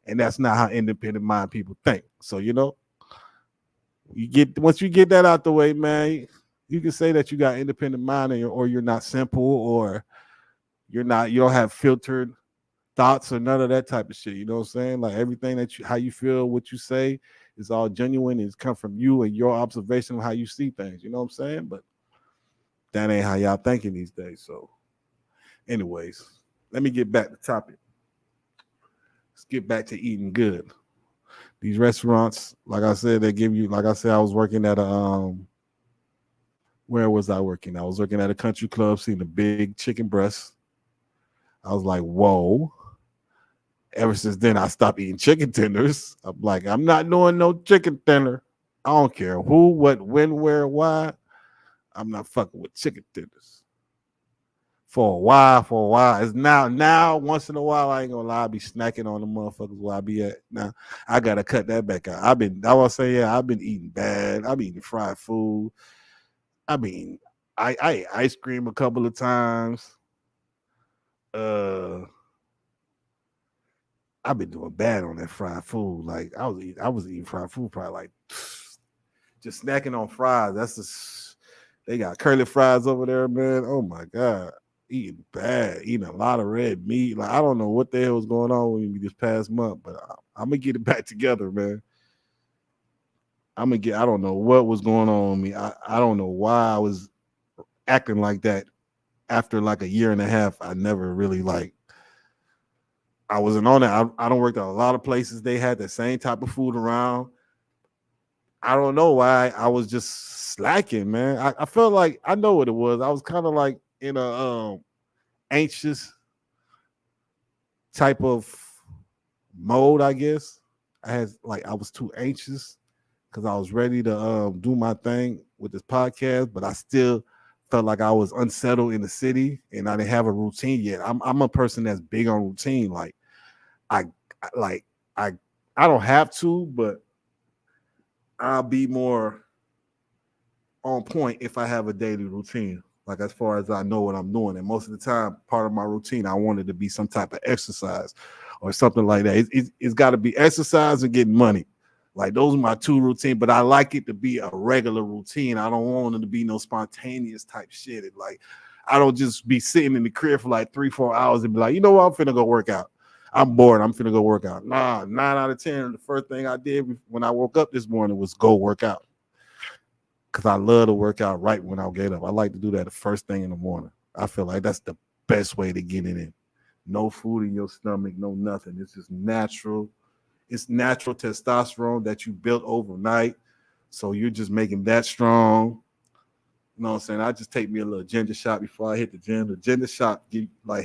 And that's not how independent mind people think. So you get once you get that out the way, man, you can say that you got independent mind or you're not simple or you don't have filtered thoughts or none of that type of shit. You know what I'm saying? Like everything how you feel, what you say is all genuine. It's come from you and your observation of how you see things. You know what I'm saying? But that ain't how y'all thinking these days. So, anyways, let me get back to topic. Let's get back to eating good. These restaurants, like I said, they give you. Like I said, I was working at a Where was I working? I was working at a country club, seeing the big chicken breasts. I was like, whoa. Ever since then, I stopped eating chicken tenders. I'm like, I'm not doing no chicken tender. I don't care who, what, when, where, why. I'm not fucking with chicken tenders. For a while. It's now, once in a while, I ain't gonna lie, I be snacking on the motherfuckers where I be at. Now, I gotta cut that back out. I've been eating bad. I've been eating fried food. I mean, I ate ice cream a couple of times. Uh, I've been doing bad on that fried food. Like I was eating fried food probably like just snacking on fries. That's just they got curly fries over there, man. Oh my god, eating bad, eating a lot of red meat. Like I don't know what the hell was going on with me this past month, but I'm gonna get it back together, man. I don't know what was going on with me. I don't know why I was acting like that after like a year and a half. I never really like I wasn't on it. I don't work at a lot of places. They had the same type of food around. I don't know why I was just slacking, man. I felt like I know what it was. I was kind of like in a anxious type of mode, I guess. I was too anxious because I was ready to do my thing with this podcast, but I still felt like I was unsettled in the city and I didn't have a routine yet. I'm a person that's big on routine. Like I like I don't have to, but I'll be more on point if I have a daily routine. Like as far as I know what I'm doing, and most of the time, part of my routine, I want it to be some type of exercise or something like that. It's got to be exercise and getting money. Like those are my two routines, but I like it to be a regular routine. I don't want it to be no spontaneous type shit. Like I don't just be sitting in the crib for like 3-4 hours and be like, you know what, I'm finna go work out. I'm bored. I'm finna go work out. Nah, 9 out of 10. The first thing I did when I woke up this morning was go work out because I love to work out right when I get up. I like to do that the first thing in the morning. I feel like that's the best way to get it in. No food in your stomach, no nothing. It's just natural. It's natural testosterone that you built overnight. So you're just making that strong. You know what I'm saying? I just take me a little ginger shot before I hit the gym. The ginger shot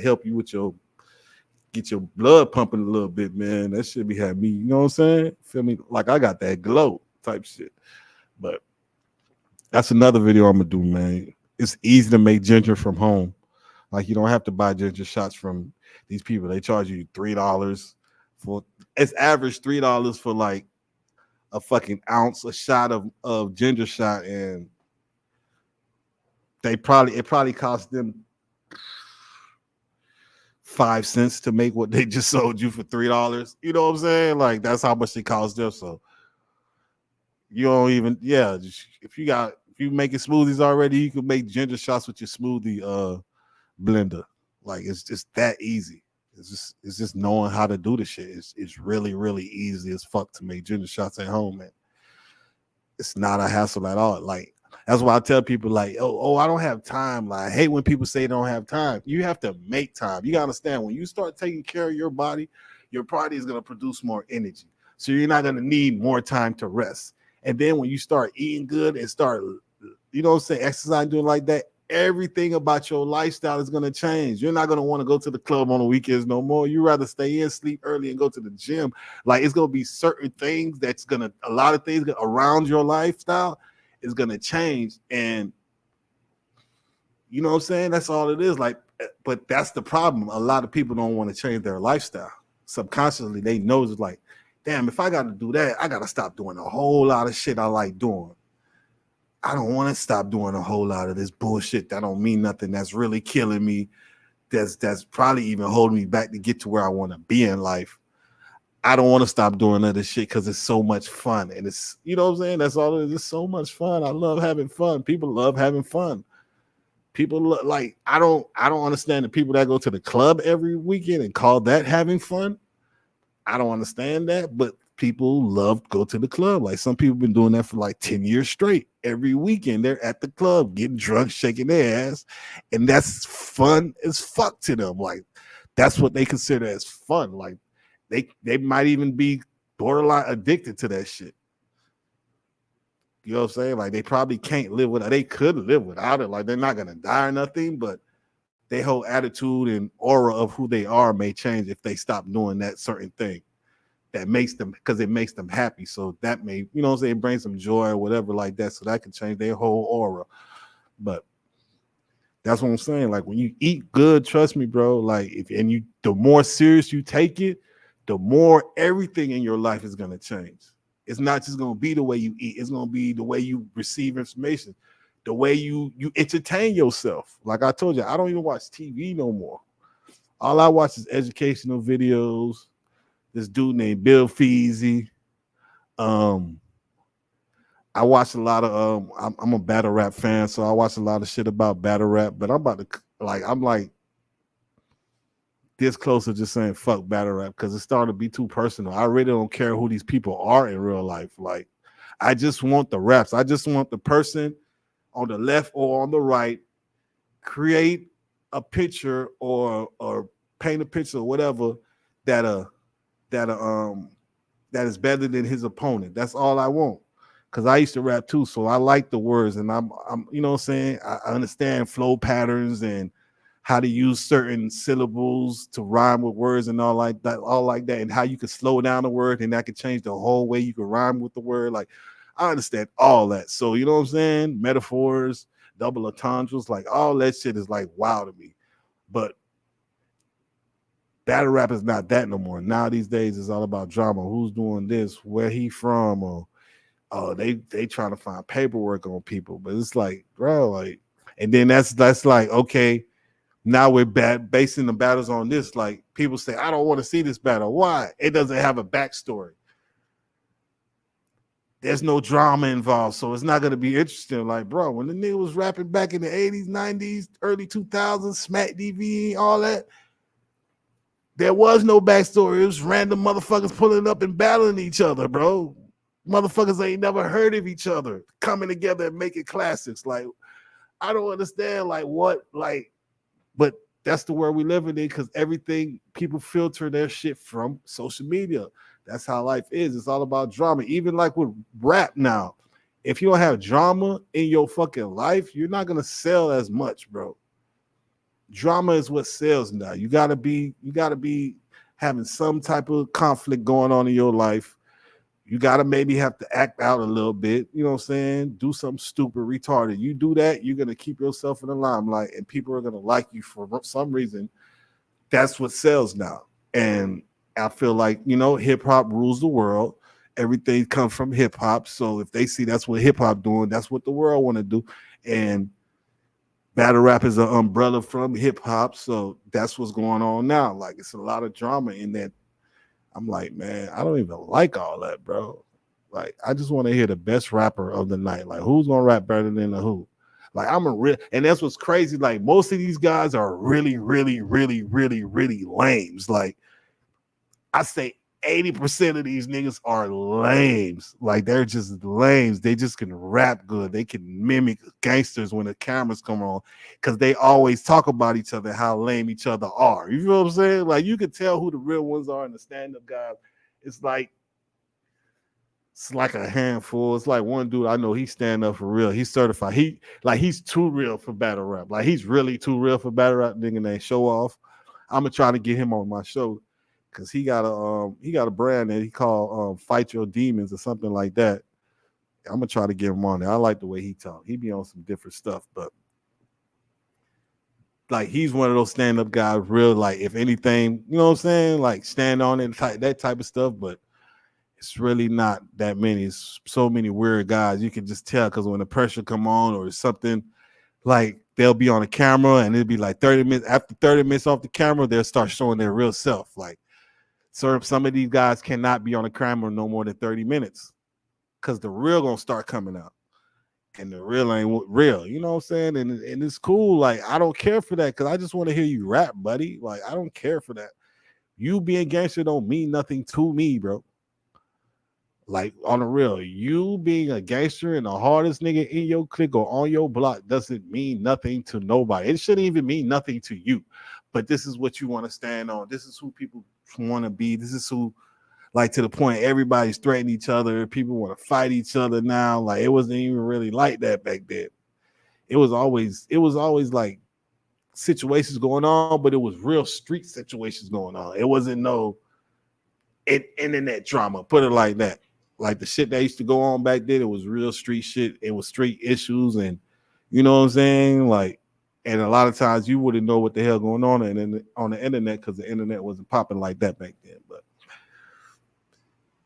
help you with get your blood pumping a little bit, man. That should be having me, you know what I'm saying? Feel me? Like I got that glow type shit. But that's another video I'm gonna do, man. It's easy to make ginger from home. Like you don't have to buy ginger shots from these people. They charge you $3 for it's average $3 for like a fucking ounce, a shot of ginger shot, and it probably cost them 5 cents to make what they just sold you for $3. You know what I'm saying? Like that's how much it cost them. So you don't even if you making smoothies already, you can make ginger shots with your smoothie blender. Like it's just that easy. It's just knowing how to do the shit. It's really, really easy as fuck to make ginger shots at home, man. It's not a hassle at all. Like that's why I tell people like, I don't have time. Like I hate when people say they don't have time. You have to make time. You gotta understand when you start taking care of your body is gonna produce more energy. So you're not gonna need more time to rest. And then when you start eating good and start, you know what I'm saying, exercising, doing like that, everything about your lifestyle is gonna change. You're not gonna want to go to the club on the weekends no more. You rather stay in, sleep early, and go to the gym. Like it's gonna be certain things that's gonna a lot of things around your lifestyle is gonna change. And you know what I'm saying? That's all it is. Like, but that's the problem. A lot of people don't want to change their lifestyle. Subconsciously, they know it's like, damn, if I got to do that, I got to stop doing a whole lot of shit I like doing. I don't want to stop doing a whole lot of this bullshit that don't mean nothing. That's really killing me. That's probably even holding me back to get to where I want to be in life. I don't want to stop doing other shit because it's so much fun. And it's, you know what I'm saying? That's all it is. It's so much fun. I love having fun. People love having fun. People like I don't understand the people that go to the club every weekend and call that having fun. I don't understand that, but people love to go to the club. Like some people been doing that for like 10 years straight. Every weekend they're at the club getting drunk, shaking their ass, and that's fun as fuck to them. Like that's what they consider as fun. Like they might even be borderline addicted to that shit. You know what I'm saying? Like they probably can't live without. They could live without it. Like they're not gonna die or nothing, but their whole attitude and aura of who they are may change if they stop doing that certain thing that makes them, because it makes them happy. So that may, you know what I'm saying, bring some joy or whatever like that. So that can change their whole aura. But that's what I'm saying. Like when you eat good, trust me, bro. Like the more serious you take it, the more everything in your life is gonna change. It's not just gonna be the way you eat. It's gonna be the way you receive information, the way you entertain yourself. Like I told you, I don't even watch TV no more. All I watch is educational videos. This dude named Bill Feasy. I watch a lot of I'm a battle rap fan, so I watch a lot of shit about battle rap. But I'm like this close to just saying fuck battle rap because it's starting to be too personal. I really don't care who these people are in real life. Like I just want the raps. I just want the person on the left or on the right create a picture or paint a picture or whatever that is better than his opponent. That's all I want. Cause I used to rap too, so I like the words, and I'm you know what I'm saying. I understand flow patterns and how to use certain syllables to rhyme with words and all like that, and how you can slow down a word and that could change the whole way you can rhyme with the word. Like I understand all that. So you know what I'm saying? Metaphors, double entendres, like all that shit is like wow to me. But battle rap is not that no more. Now these days it's all about drama. Who's doing this? Where he from? Or they trying to find paperwork on people. But it's like, bro, like, and then that's like, okay, now we're basing the battles on this. Like people say, I don't want to see this battle. Why? It doesn't have a backstory. There's no drama involved, so it's not gonna be interesting. Like, bro, when the nigga was rapping back in the 80s, 90s, early 2000s, Smack DV, all that, there was no backstory. It was random motherfuckers pulling up and battling each other, bro. Motherfuckers ain't never heard of each other coming together and making classics. Like, I don't understand, like, what, like, but that's the world we live in because everything, people filter their shit from social media. That's how life is. It's all about drama. Even like with rap now, if you don't have drama in your fucking life, you're not gonna sell as much, bro. Drama is what sells now. You gotta be having some type of conflict going on in your life. You gotta maybe have to act out a little bit, you know what I'm saying? Do something stupid, retarded. You do that, you're gonna keep yourself in the limelight, and people are gonna like you for some reason. That's what sells now. And I feel like, you know, hip hop rules the world. Everything comes from hip hop. So if they see that's what hip hop doing, that's what the world want to do. And battle rap is an umbrella from hip hop. So that's what's going on now. Like it's a lot of drama in that. I'm like, man, I don't even like all that, bro. Like, I just want to hear the best rapper of the night. Like, who's gonna rap better than the who? Like, I'm a real, and that's what's crazy. Like, most of these guys are really, really, really, really, really lames. Like, I say 80% of these niggas are lames. Like, they're just lames. They just can rap good. They can mimic gangsters when the cameras come on because they always talk about each other, how lame each other are. You know what I'm saying? Like, you can tell who the real ones are in the stand-up guys. It's like It's like a handful. It's like one dude I know. He stand up for real. He's certified. He's too real for battle rap. Like he's really too real for battle rap. Nigga named Show Off. I'm gonna try to get him on my show because he got a brand that he called Fight Your Demons or something like that. I'm gonna try to get him on there. I like the way he talk. He be on some different stuff, but like he's one of those stand up guys. Real like if anything, you know what I'm saying? Like stand on it, that type of stuff, but. It's really not that many. It's so many weird guys. You can just tell because when the pressure come on or something, like they'll be on the camera and it'll be like 30 minutes. After 30 minutes off the camera, they'll start showing their real self. Like some of these guys cannot be on the camera no more than 30 minutes because the real gonna start coming out. And the real ain't real. You know what I'm saying? And it's cool. Like, I don't care for that because I just want to hear you rap, buddy. Like, I don't care for that. You being gangster don't mean nothing to me, bro. Like on the real, you being a gangster and the hardest nigga in your clique or on your block doesn't mean nothing to nobody. It shouldn't even mean nothing to you. But this is what you want to stand on. This is who people want to be. This is who, like to the point everybody's threatening each other. People want to fight each other now. Like it wasn't even really like that back then. It was always like situations going on, but it was real street situations going on. It wasn't no internet drama. Put it like that. Like the shit that used to go on back then, it was real street shit. It was street issues, and you know what I'm saying. Like, and a lot of times you wouldn't know what the hell going on and on the internet because the internet wasn't popping like that back then. But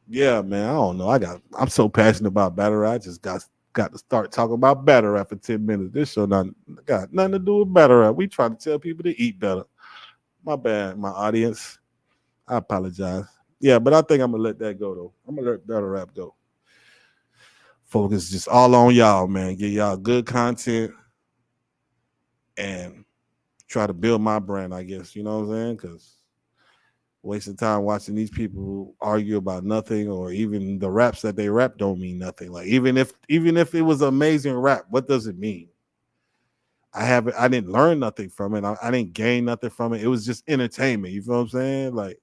yeah, man, I don't know. I'm so passionate about battle rap. I just got to start talking about battle rap for 10 minutes. This show got nothing to do with battle rap. We try to tell people to eat better. My bad, my audience. I apologize. Yeah, but I think I'm gonna let that go though. I'm gonna let battle rap go. Focus just all on y'all, man. Get y'all good content and try to build my brand, I guess. You know what I'm saying? Because wasting time watching these people argue about nothing, or even the raps that they rap don't mean nothing. Like even if it was amazing rap, what does it mean? I didn't learn nothing from it. I didn't gain nothing from it. It was just entertainment. You feel what I'm saying? Like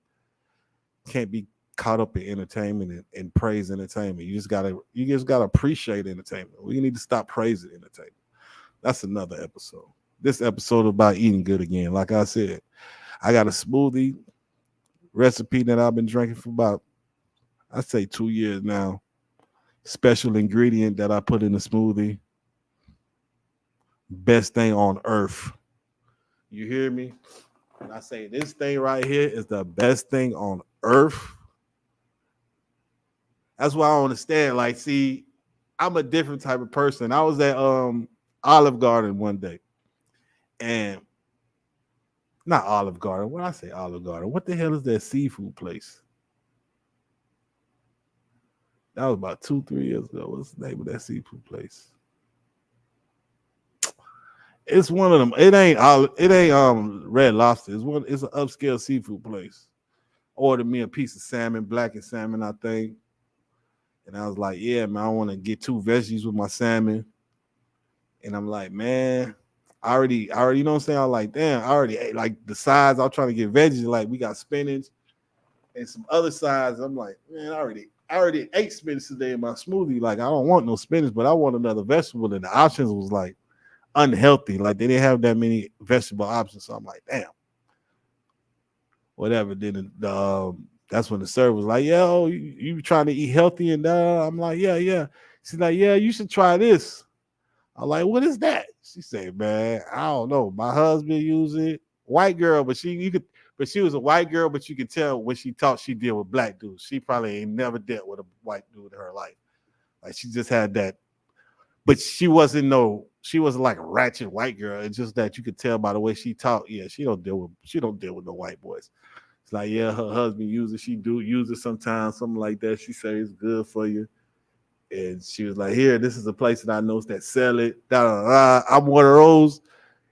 can't be caught up in entertainment and praise entertainment. You just gotta appreciate entertainment. We need to stop praising entertainment. That's another episode. This episode about eating good again. Like I said, I got a smoothie recipe that I've been drinking for about, I say 2 years now. Special ingredient that I put in the smoothie. Best thing on earth. You hear me? When I say this thing right here is the best thing on earth. That's why I understand. Like, see, I'm a different type of person. I was at Olive Garden one day. And not Olive Garden. When I say Olive Garden, what the hell is that seafood place? That was about 2-3 years ago. What's the name of that seafood place? It's one of them. It ain't Red Lobster. It's an upscale seafood place. Ordered me a piece of salmon, blackened salmon, I think. And I was like, yeah, man, I want to get 2 veggies with my salmon. And I'm like, man, I already, you know what I'm saying? I was like, damn, I already ate like the sides. I was trying to get veggies. Like we got spinach and some other sides. I'm like, man, I already ate spinach today in my smoothie. Like, I don't want no spinach, but I want another vegetable. And the options was like unhealthy. Like they didn't have that many vegetable options. So I'm like, damn. Whatever. Then that's when the server was like, yo, you trying to eat healthy? And I'm like, yeah. She's like, yeah, you should try this. I'm like, what is that? She said, man, I don't know. My husband used it. White girl, but she was a white girl, but you could tell when she talked, she deal with black dudes. She probably ain't never dealt with a white dude in her life. Like she just had that, but she wasn't like a ratchet white girl. It's just that you could tell by the way she talked. Yeah, she don't deal with no white boys. It's like, yeah, her husband uses it. She do use it sometimes, something like that. She says it's good for you. And she was like, here, this is a place that I know that sell it. I'm one of those.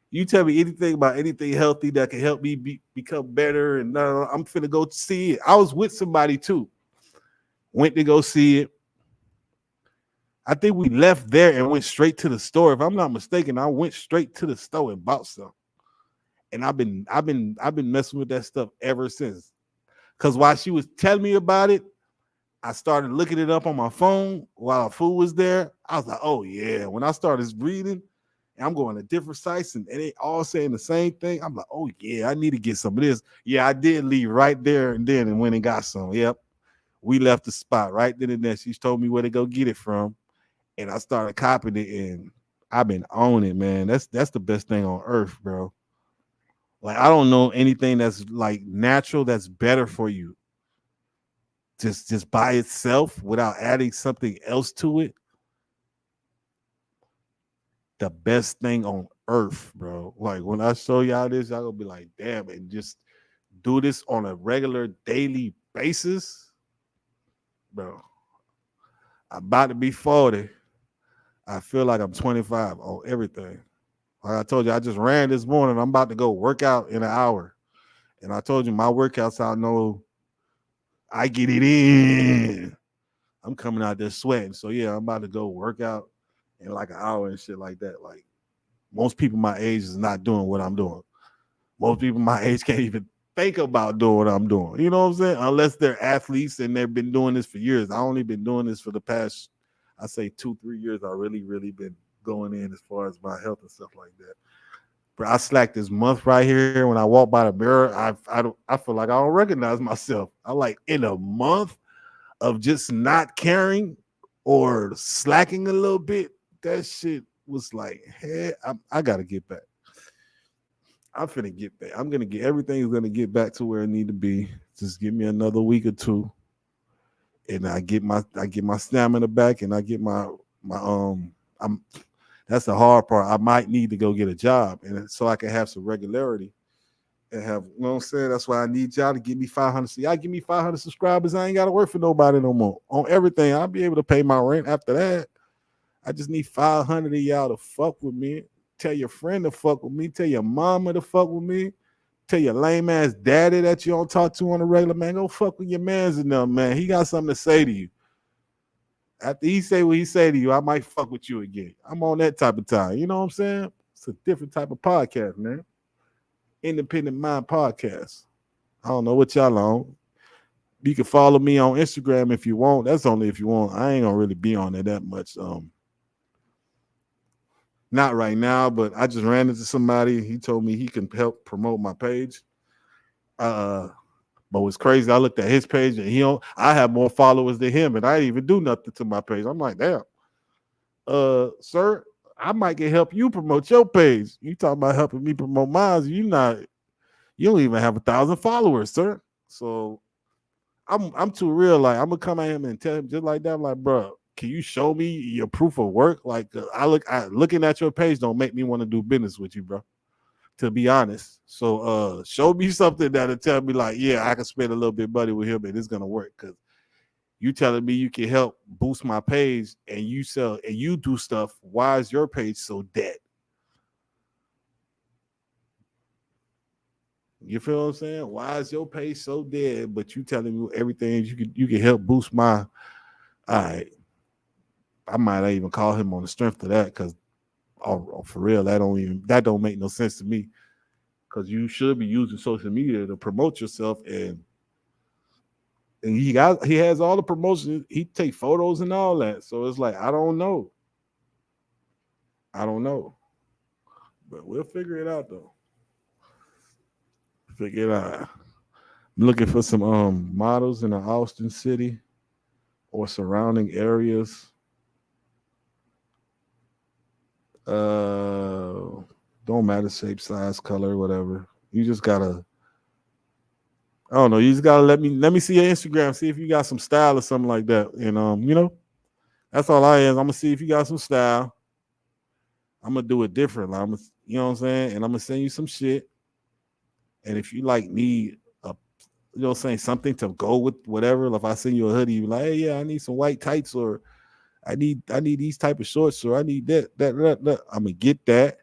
You tell me anything about anything healthy that can help me become better. And I'm finna go see it. I was with somebody too. Went to go see it. I think we left there and went straight to the store. If I'm not mistaken, I went straight to the store and bought some. And I've been messing with that stuff ever since. Because while she was telling me about it, I started looking it up on my phone while food was there. I was like, oh yeah. When I started reading, and I'm going to different sites and they all saying the same thing. I'm like, oh yeah, I need to get some of this. Yeah, I did leave right there and then and went and got some. Yep. We left the spot right then and there. She told me where to go get it from. And I started copying it and I've been on it, man. That's the best thing on earth, bro. Like I don't know anything that's like natural that's better for you. Just by itself without adding something else to it. The best thing on earth, bro. Like when I show y'all this, y'all gonna be like, damn, and just do this on a regular daily basis, bro. I'm about to be 40. I feel like I'm 25 on everything. Like I told you, I just ran this morning. I'm about to go work out in an hour. And I told you my workouts, I know I get it in. I'm coming out there sweating. So yeah, I'm about to go work out in like an hour and shit like that. Like most people my age is not doing what I'm doing. Most people my age can't even think about doing what I'm doing. You know what I'm saying? Unless they're athletes and they've been doing this for years. I only been doing this for the past, I say 2-3 years. I really been going in as far as my health and stuff like that. But I slacked this month right here. When I walk by the mirror, I feel like I don't recognize myself. I like in a month of just not caring or slacking a little bit. That shit was like, hey, I gotta get back. I'm finna get back. I'm gonna get everything is gonna get back to where it need to be. Just give me another week or two, and I get my stamina back, and I get my. I'm that's the hard part. I might need to go get a job, and so I can have some regularity and have. You know what I'm saying? That's why I need y'all to give me 500. So y'all give me 500 subscribers. I ain't gotta work for nobody no more on everything. I'll be able to pay my rent after that. I just need 500 of y'all to fuck with me. Tell your friend to fuck with me. Tell your mama to fuck with me. Tell your lame ass daddy that you don't talk to on a regular, man. Go fuck with your mans and them, man. He got something to say to you. After he say what he say to you, I might fuck with you again. I'm on that type of time. You know what I'm saying? It's a different type of podcast, man. Independent Mind Podcast. I don't know what y'all on. You can follow me on Instagram if you want. That's only if you want. I ain't gonna really be on there that much. Not right now, but I just ran into somebody. He told me he can help promote my page. But what's crazy, I looked at his page and I have more followers than him, and I didn't even do nothing to my page. I'm like, damn, sir, I might can help you promote your page. You talking about helping me promote mine? You don't even have 1,000 followers, sir. So I'm too real. Like I'm gonna come at him and tell him just like that. I'm like, bro, can you show me your proof of work? Like looking at your page don't make me want to do business with you, bro. To be honest. So show me something that'll tell me like, yeah, I can spend a little bit of money with him and it's gonna work. Cause you telling me you can help boost my page and you sell and you do stuff. Why is your page so dead? You feel what I'm saying? Why is your page so dead? But you telling me everything you can help boost my. All right, I might not even call him on the strength of that because, for real, that don't make no sense to me. Because you should be using social media to promote yourself, and he has all the promotion. He take photos and all that. So it's like I don't know, but we'll figure it out though. Figure it out. I'm looking for some models in the Austin city or surrounding areas. Don't matter shape, size, color, whatever. You just gotta. I don't know. You just gotta let me see your Instagram, see if you got some style or something like that. And that's all I is. I'm gonna see if you got some style. I'm gonna do it different. You know what I'm saying? And I'm gonna send you some shit. And if you like need a, saying something to go with whatever. If I send you a hoodie, you be like, hey, yeah, I need some white tights, or I need these type of shorts, or I need that. I'm gonna get that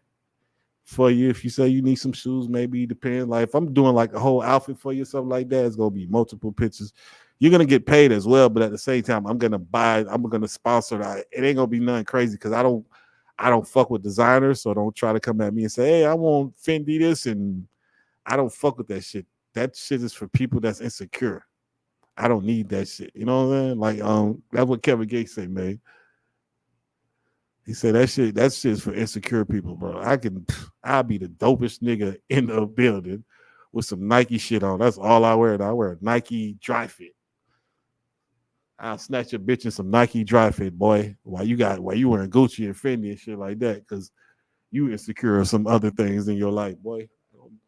for you. If you say you need some shoes, maybe depends. Like if I'm doing like a whole outfit for you, something like that, it's gonna be multiple pictures. You're gonna get paid as well, but at the same time, I'm gonna sponsor that. It ain't gonna be nothing crazy because I don't fuck with designers, so don't try to come at me and say, hey, I want Fendi this, and I don't fuck with that shit. That shit is for people that's insecure. I don't need that shit. You know what I'm saying? Like, that's what Kevin Gates say, man. He said that shit's for insecure people, bro. I'll be the dopest nigga in the building with some Nike shit on. That's all I wear. I wear a Nike dry fit. I'll snatch a bitch in some Nike dry fit, boy. While you wearing Gucci and Fendi and shit like that, because you insecure of some other things in your life, boy.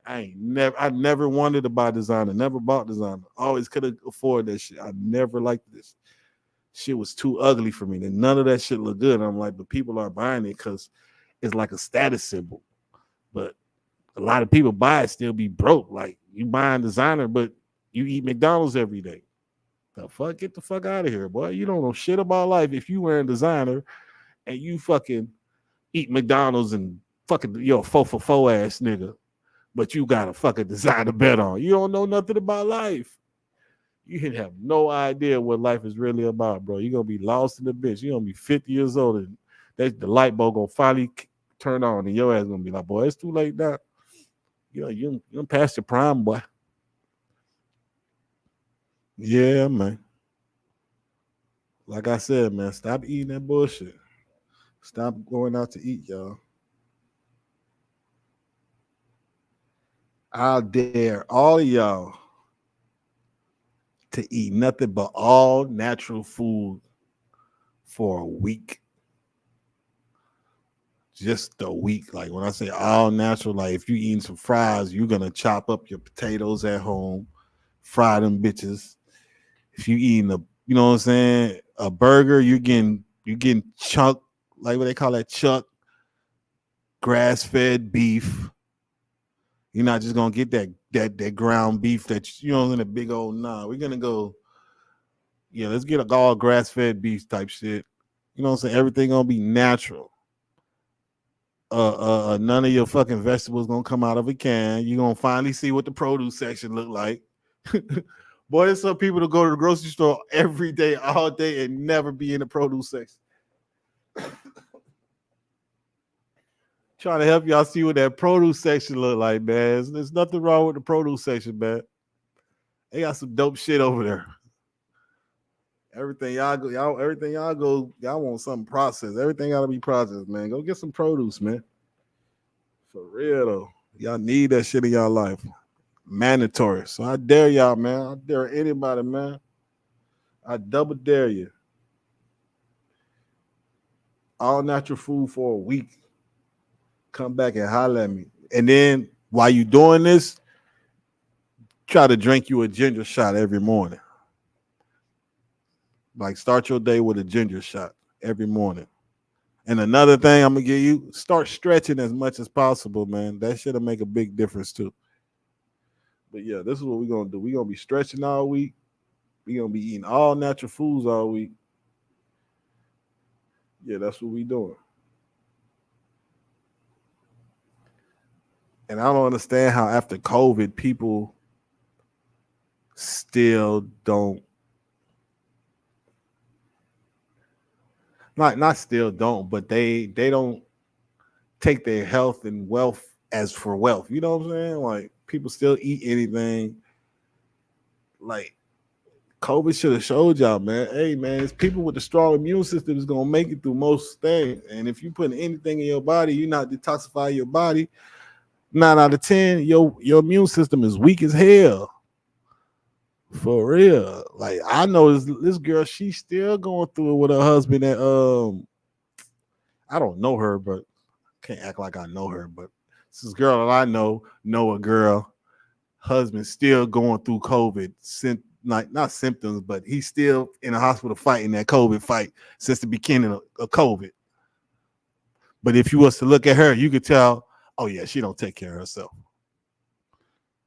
I never wanted to buy designer, never bought designer. Always could have afforded that shit. I never liked this. Shit was too ugly for me. And none of that shit looked good. I'm like, but people are buying it because it's like a status symbol. But a lot of people buy it still be broke. Like you buying designer, but you eat McDonald's every day. The fuck, get the fuck out of here, boy. You don't know shit about life if you wearing designer and you fucking eat McDonald's and fucking you're a 4 for 4 ass nigga, but you got a fucking designer bet on. You don't know nothing about life. You have no idea what life is really about, bro. You're gonna be lost in the bitch. You're gonna be 50 years old and the light bulb gonna finally turn on, and your ass gonna be like, boy, it's too late now. You know, you past your prime, boy. Yeah, man. Like I said, man, stop eating that bullshit. Stop going out to eat, y'all. I dare all of y'all to eat nothing but all natural food for a week. Just a week. Like when I say all natural, like if you eating some fries, you're gonna chop up your potatoes at home, fry them bitches. If you eating you know what I'm saying, a burger, you getting chuck, like what they call that, chuck, grass fed beef. You're not just gonna get that ground beef that you know in a big old We're gonna go, yeah, let's get all grass fed beef type shit. You know what I'm saying? Everything gonna be natural. None of your fucking vegetables gonna come out of a can. You're gonna finally see what the produce section look like. Boy, there's some people to go to the grocery store every day, all day, and never be in the produce section. Trying to help y'all see what that produce section look like, man. There's nothing wrong with the produce section, man. They got some dope shit over there. Everything y'all go, y'all want something processed. Everything gotta be processed, man. Go get some produce, man. For real though. Y'all need that shit in y'all life. Mandatory. So I dare y'all, man. I dare anybody, man. I double dare you. All natural food for a week. Come back and holler at me. And then while you doing this, try to drink you a ginger shot every morning. Like start your day with a ginger shot every morning. And another thing I'm gonna give you, start stretching as much as possible, man. That shit'll make a big difference too. But yeah, this is what we're gonna do. We're gonna be stretching all week. We're gonna be eating all natural foods all week. Yeah, that's what we doing. And I don't understand how after COVID people still don't, not still don't, but they don't take their health and wealth as for wealth. You know what I'm saying? Like people still eat anything. Like COVID should have showed y'all, man. Hey, man, it's people with a strong immune system is gonna make it through most things. And if you put anything in your body, you're not detoxifying your body. 9 out of 10, your immune system is weak as hell. For real. Like I know this girl, she's still going through it with her husband. And I don't know her, but can't act like I know her. But this girl that I know a girl, husband still going through COVID, like not symptoms, but he's still in the hospital fighting that COVID fight since the beginning of COVID. But if you was to look at her, you could tell, oh yeah, she don't take care of herself.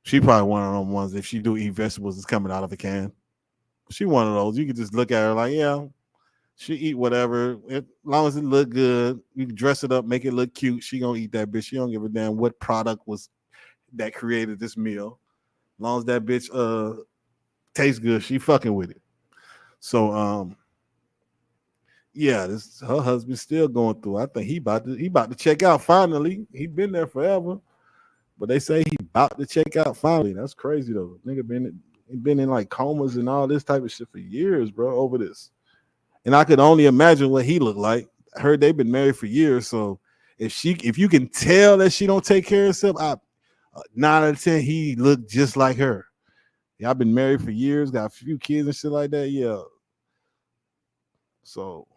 She probably one of them ones. If she do eat vegetables, it's coming out of a can. She one of those. You could just look at her like, yeah, she eat whatever. As long as it look good, you can dress it up, make it look cute. She gonna eat that bitch. She don't give a damn what product was that created this meal. As long as that bitch tastes good, she fucking with it. So yeah, her husband still going through. I think he about to check out finally. He been there forever. But they say he about to check out finally. That's crazy though. Nigga been, He been in like comas and all this type of shit for years, bro, over this. And I could only imagine what he looked like. I heard they've been married for years, so if you can tell that she don't take care of herself, 9 out of 10 he looked just like her. Y'all been married for years, got a few kids and shit like that. Yeah. So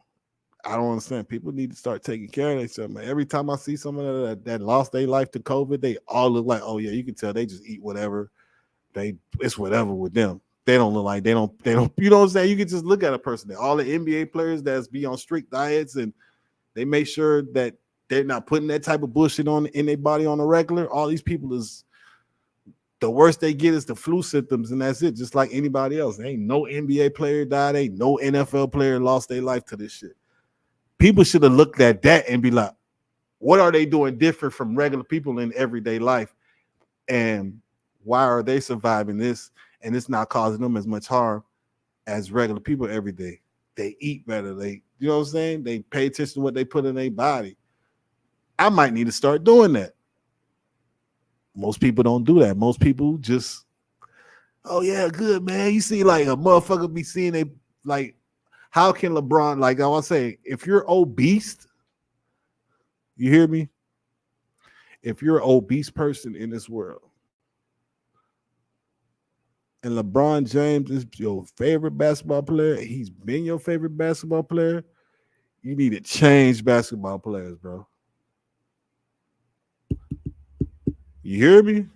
I don't understand. People need to start taking care of themselves, man. Every time I see someone that lost their life to COVID, they all look like, oh yeah, you can tell they just eat whatever. It's whatever with them. They don't look like they don't, you know what I'm saying? You can just look at a person. All the NBA players that's be on strict diets and they make sure that they're not putting that type of bullshit on in their body on a regular. All these people is the worst they get is the flu symptoms, and that's it. Just like anybody else. Ain't no NBA player died, ain't no NFL player lost their life to this shit. People should have looked at that and be like, what are they doing different from regular people in everyday life? And why are they surviving this? And it's not causing them as much harm as regular people every day. They eat better. They, you know what I'm saying? They pay attention to what they put in their body. I might need to start doing that. Most people don't do that. Most people just, oh yeah, good, man. You see like a motherfucker be seeing a, like, how can LeBron, like I want to say, if you're obese, you hear me? If you're an obese person in this world, and LeBron James is your favorite basketball player, he's been your favorite basketball player, you need to change basketball players, bro. You hear me?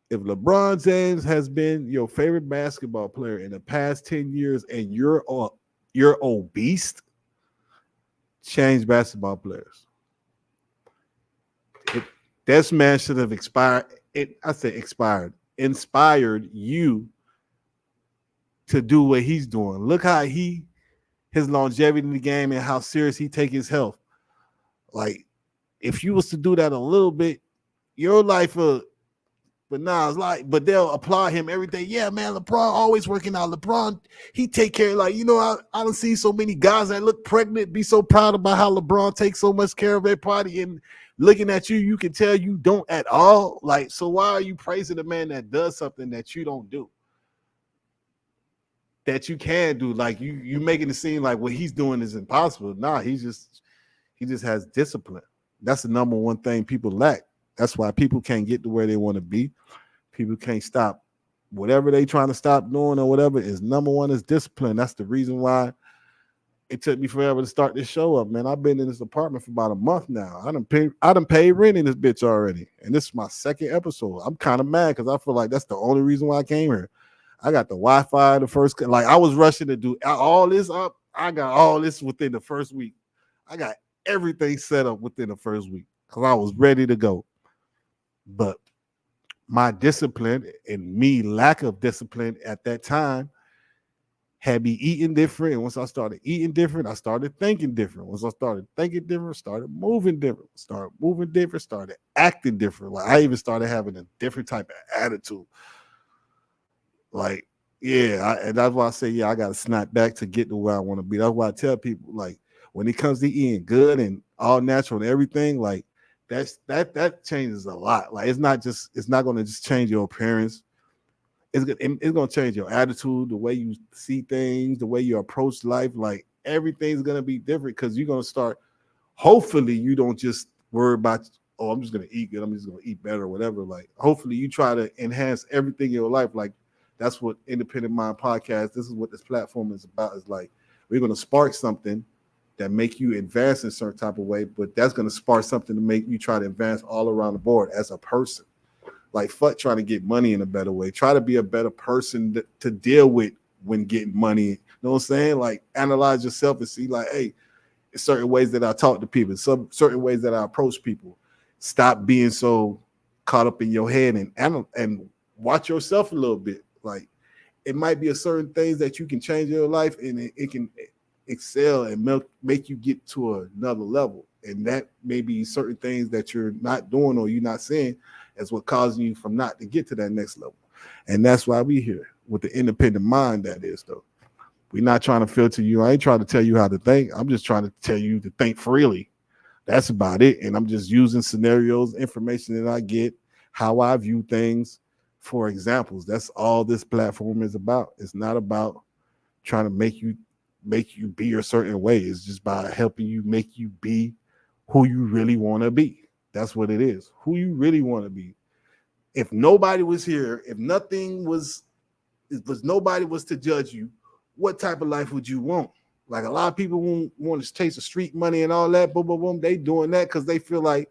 If LeBron James has been your favorite basketball player in the past 10 years and you're obese, change basketball players. This man should have inspired you to do what he's doing. Look how his longevity in the game and how serious he take his health. Like, if you was to do that a little bit, your life will. But now it's like, but they'll applaud him every day. Yeah, man, LeBron always working out. LeBron, he take care. Like, you know, I don't see so many guys that look pregnant be so proud about how LeBron takes so much care of their body. And looking at you, you can tell you don't at all. Like, so why are you praising a man that does something that you don't do? That you can do? Like, you making it seem like what he's doing is impossible. Nah, he just has discipline. That's the number one thing people lack. That's why people can't get to where they want to be. People can't stop whatever they trying to stop doing or whatever. Is number one is discipline. That's the reason why it took me forever to start this show up, man. I've been in this apartment for about a month now. I done paid rent in this bitch already, and this is my second episode. I'm kind of mad because I feel like that's the only reason why I came here. I got the Wi-Fi the first, like I was rushing to do all this up. I got all this within the first week. I got everything set up within the first week because I was ready to go. But my discipline and me lack of discipline at that time had me eating different. And once I started eating different, I started thinking different. Once I started thinking different, started moving different, started acting different. Like I even started having a different type of attitude. Like, yeah, and that's why I say, yeah, I got to snap back to get to where I want to be. That's why I tell people, like, when it comes to eating good and all natural and everything, like, that changes a lot. Like it's not going to just change your appearance. It's going to change your attitude, the way you see things, the way you approach life. Like everything's going to be different because you're going to start. Hopefully, you don't just worry about, oh, I'm just going to eat good. I'm just going to eat better or whatever. Like hopefully, you try to enhance everything in your life. Like that's what Independent Mind Podcast. This is what this platform is about. Is like we're going to spark something that make you advance in a certain type of way, but that's going to spark something to make you try to advance all around the board as a person. Like, fuck trying to get money in a better way. Try to be a better person to deal with when getting money. You know what I'm saying? Like, analyze yourself and see, like, hey, certain ways that I talk to people, some certain ways that I approach people. Stop being so caught up in your head and watch yourself a little bit. Like, it might be a certain things that you can change in your life, and it can excel and make you get to another level. And that may be certain things that you're not doing or you're not seeing as what causing you from not to get to that next level. And that's why we here with the independent mind. That is, though, we're not trying to filter you. I ain't trying to tell you how to think. I'm just trying to tell you to think freely. That's about it. And I'm just using scenarios, information that I get, how I view things for examples. That's all this platform is about. It's not about trying to make you be a certain way. It's just by helping you make you be who you really want to be. That's what it is. Who you really want to be. If nobody was here, if nothing was, if was nobody was to judge you, what type of life would you want? Like a lot of people want to chase the street money and all that. Boom, boom, boom. They doing that because they feel like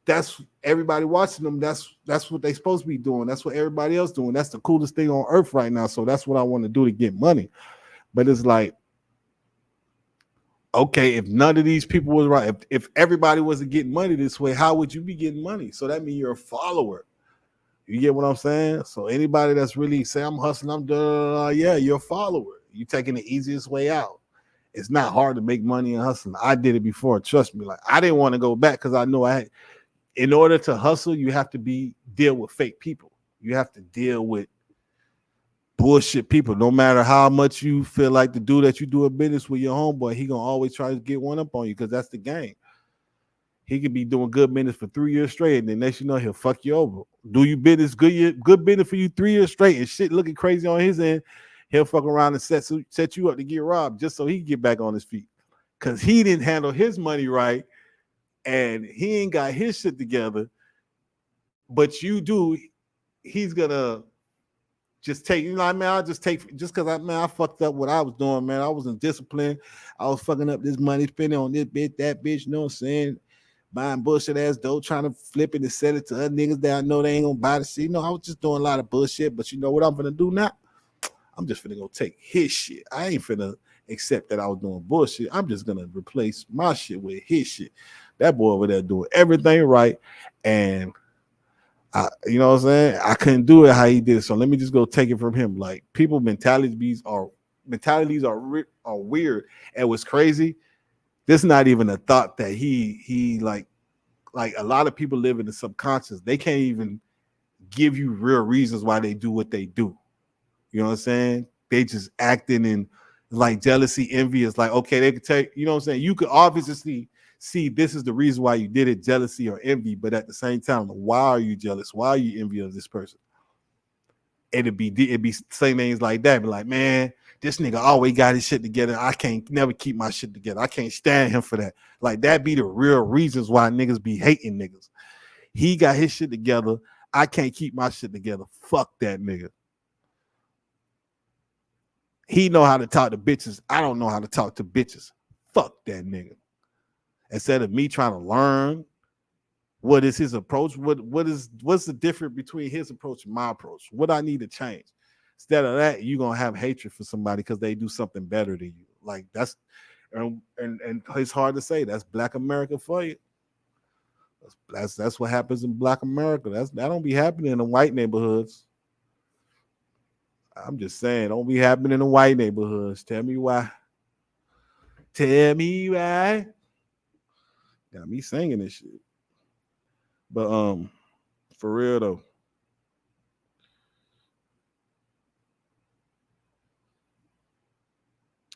that's everybody watching them. That's what they supposed to be doing. That's what everybody else doing. That's the coolest thing on earth right now. So that's what I want to do to get money. But it's like, okay, if none of these people was right, if everybody wasn't getting money this way, how would you be getting money? So that means you're a follower. You get what I'm saying? So anybody that's really say I'm hustling, yeah, you're a follower. You taking the easiest way out. It's not hard to make money and hustling. I did it before. Trust me. Like I didn't want to go back because I know I had, in order to hustle, you have to deal with fake people. You have to deal with bullshit people. No matter how much you feel like the dude that you do a business with your homeboy, he gonna always try to get one up on you because that's the game. He could be doing good business for 3 years straight, and then next you know he'll fuck you over. Do you business good business for you 3 years straight, and shit looking crazy on his end, he'll fuck around and set you up to get robbed just so he can get back on his feet because he didn't handle his money right, and he ain't got his shit together. But you do, he's gonna just take, you know what I mean? I'll just take, just because I fucked up what I was doing, man. I wasn't disciplined. I was fucking up this money, spending on this bitch, that bitch, you know what I'm saying? Buying bullshit ass dope, trying to flip it and sell it to other niggas that I know they ain't gonna buy the shit. You know, I was just doing a lot of bullshit, but you know what I'm gonna do now? I'm just finna go take his shit. I ain't finna accept that I was doing bullshit. I'm just gonna replace my shit with his shit. That boy over there doing everything right, and you know what I'm saying? I couldn't do it how he did it, so let me just go take it from him. Like people mentalities are weird, and what's crazy, this is not even a thought that he like a lot of people live in the subconscious. They can't even give you real reasons why they do what they do. You know what I'm saying? They just acting in like jealousy, envy. Is like, okay, they could take, you know what I'm saying? You could obviously see this is the reason why you did it, jealousy or envy, but at the same time, why are you jealous? Why are you envious of this person? It'd be saying things like that. Be like, man, this nigga always got his shit together. I can't never keep my shit together. I can't stand him for that. Like that be the real reasons why niggas be hating niggas. He got his shit together. I can't keep my shit together. Fuck that nigga. He know how to talk to bitches. I don't know how to talk to bitches. Fuck that nigga. Instead of me trying to learn what is his approach, what's the difference between his approach and my approach? What I need to change. Instead of that, you're gonna have hatred for somebody because they do something better than you. Like that's and it's hard to say. That's Black America for you. That's what happens in Black America. That don't be happening in the white neighborhoods. I'm just saying, don't be happening in the white neighborhoods. Tell me why. Tell me why. Got me singing this shit. But for real though.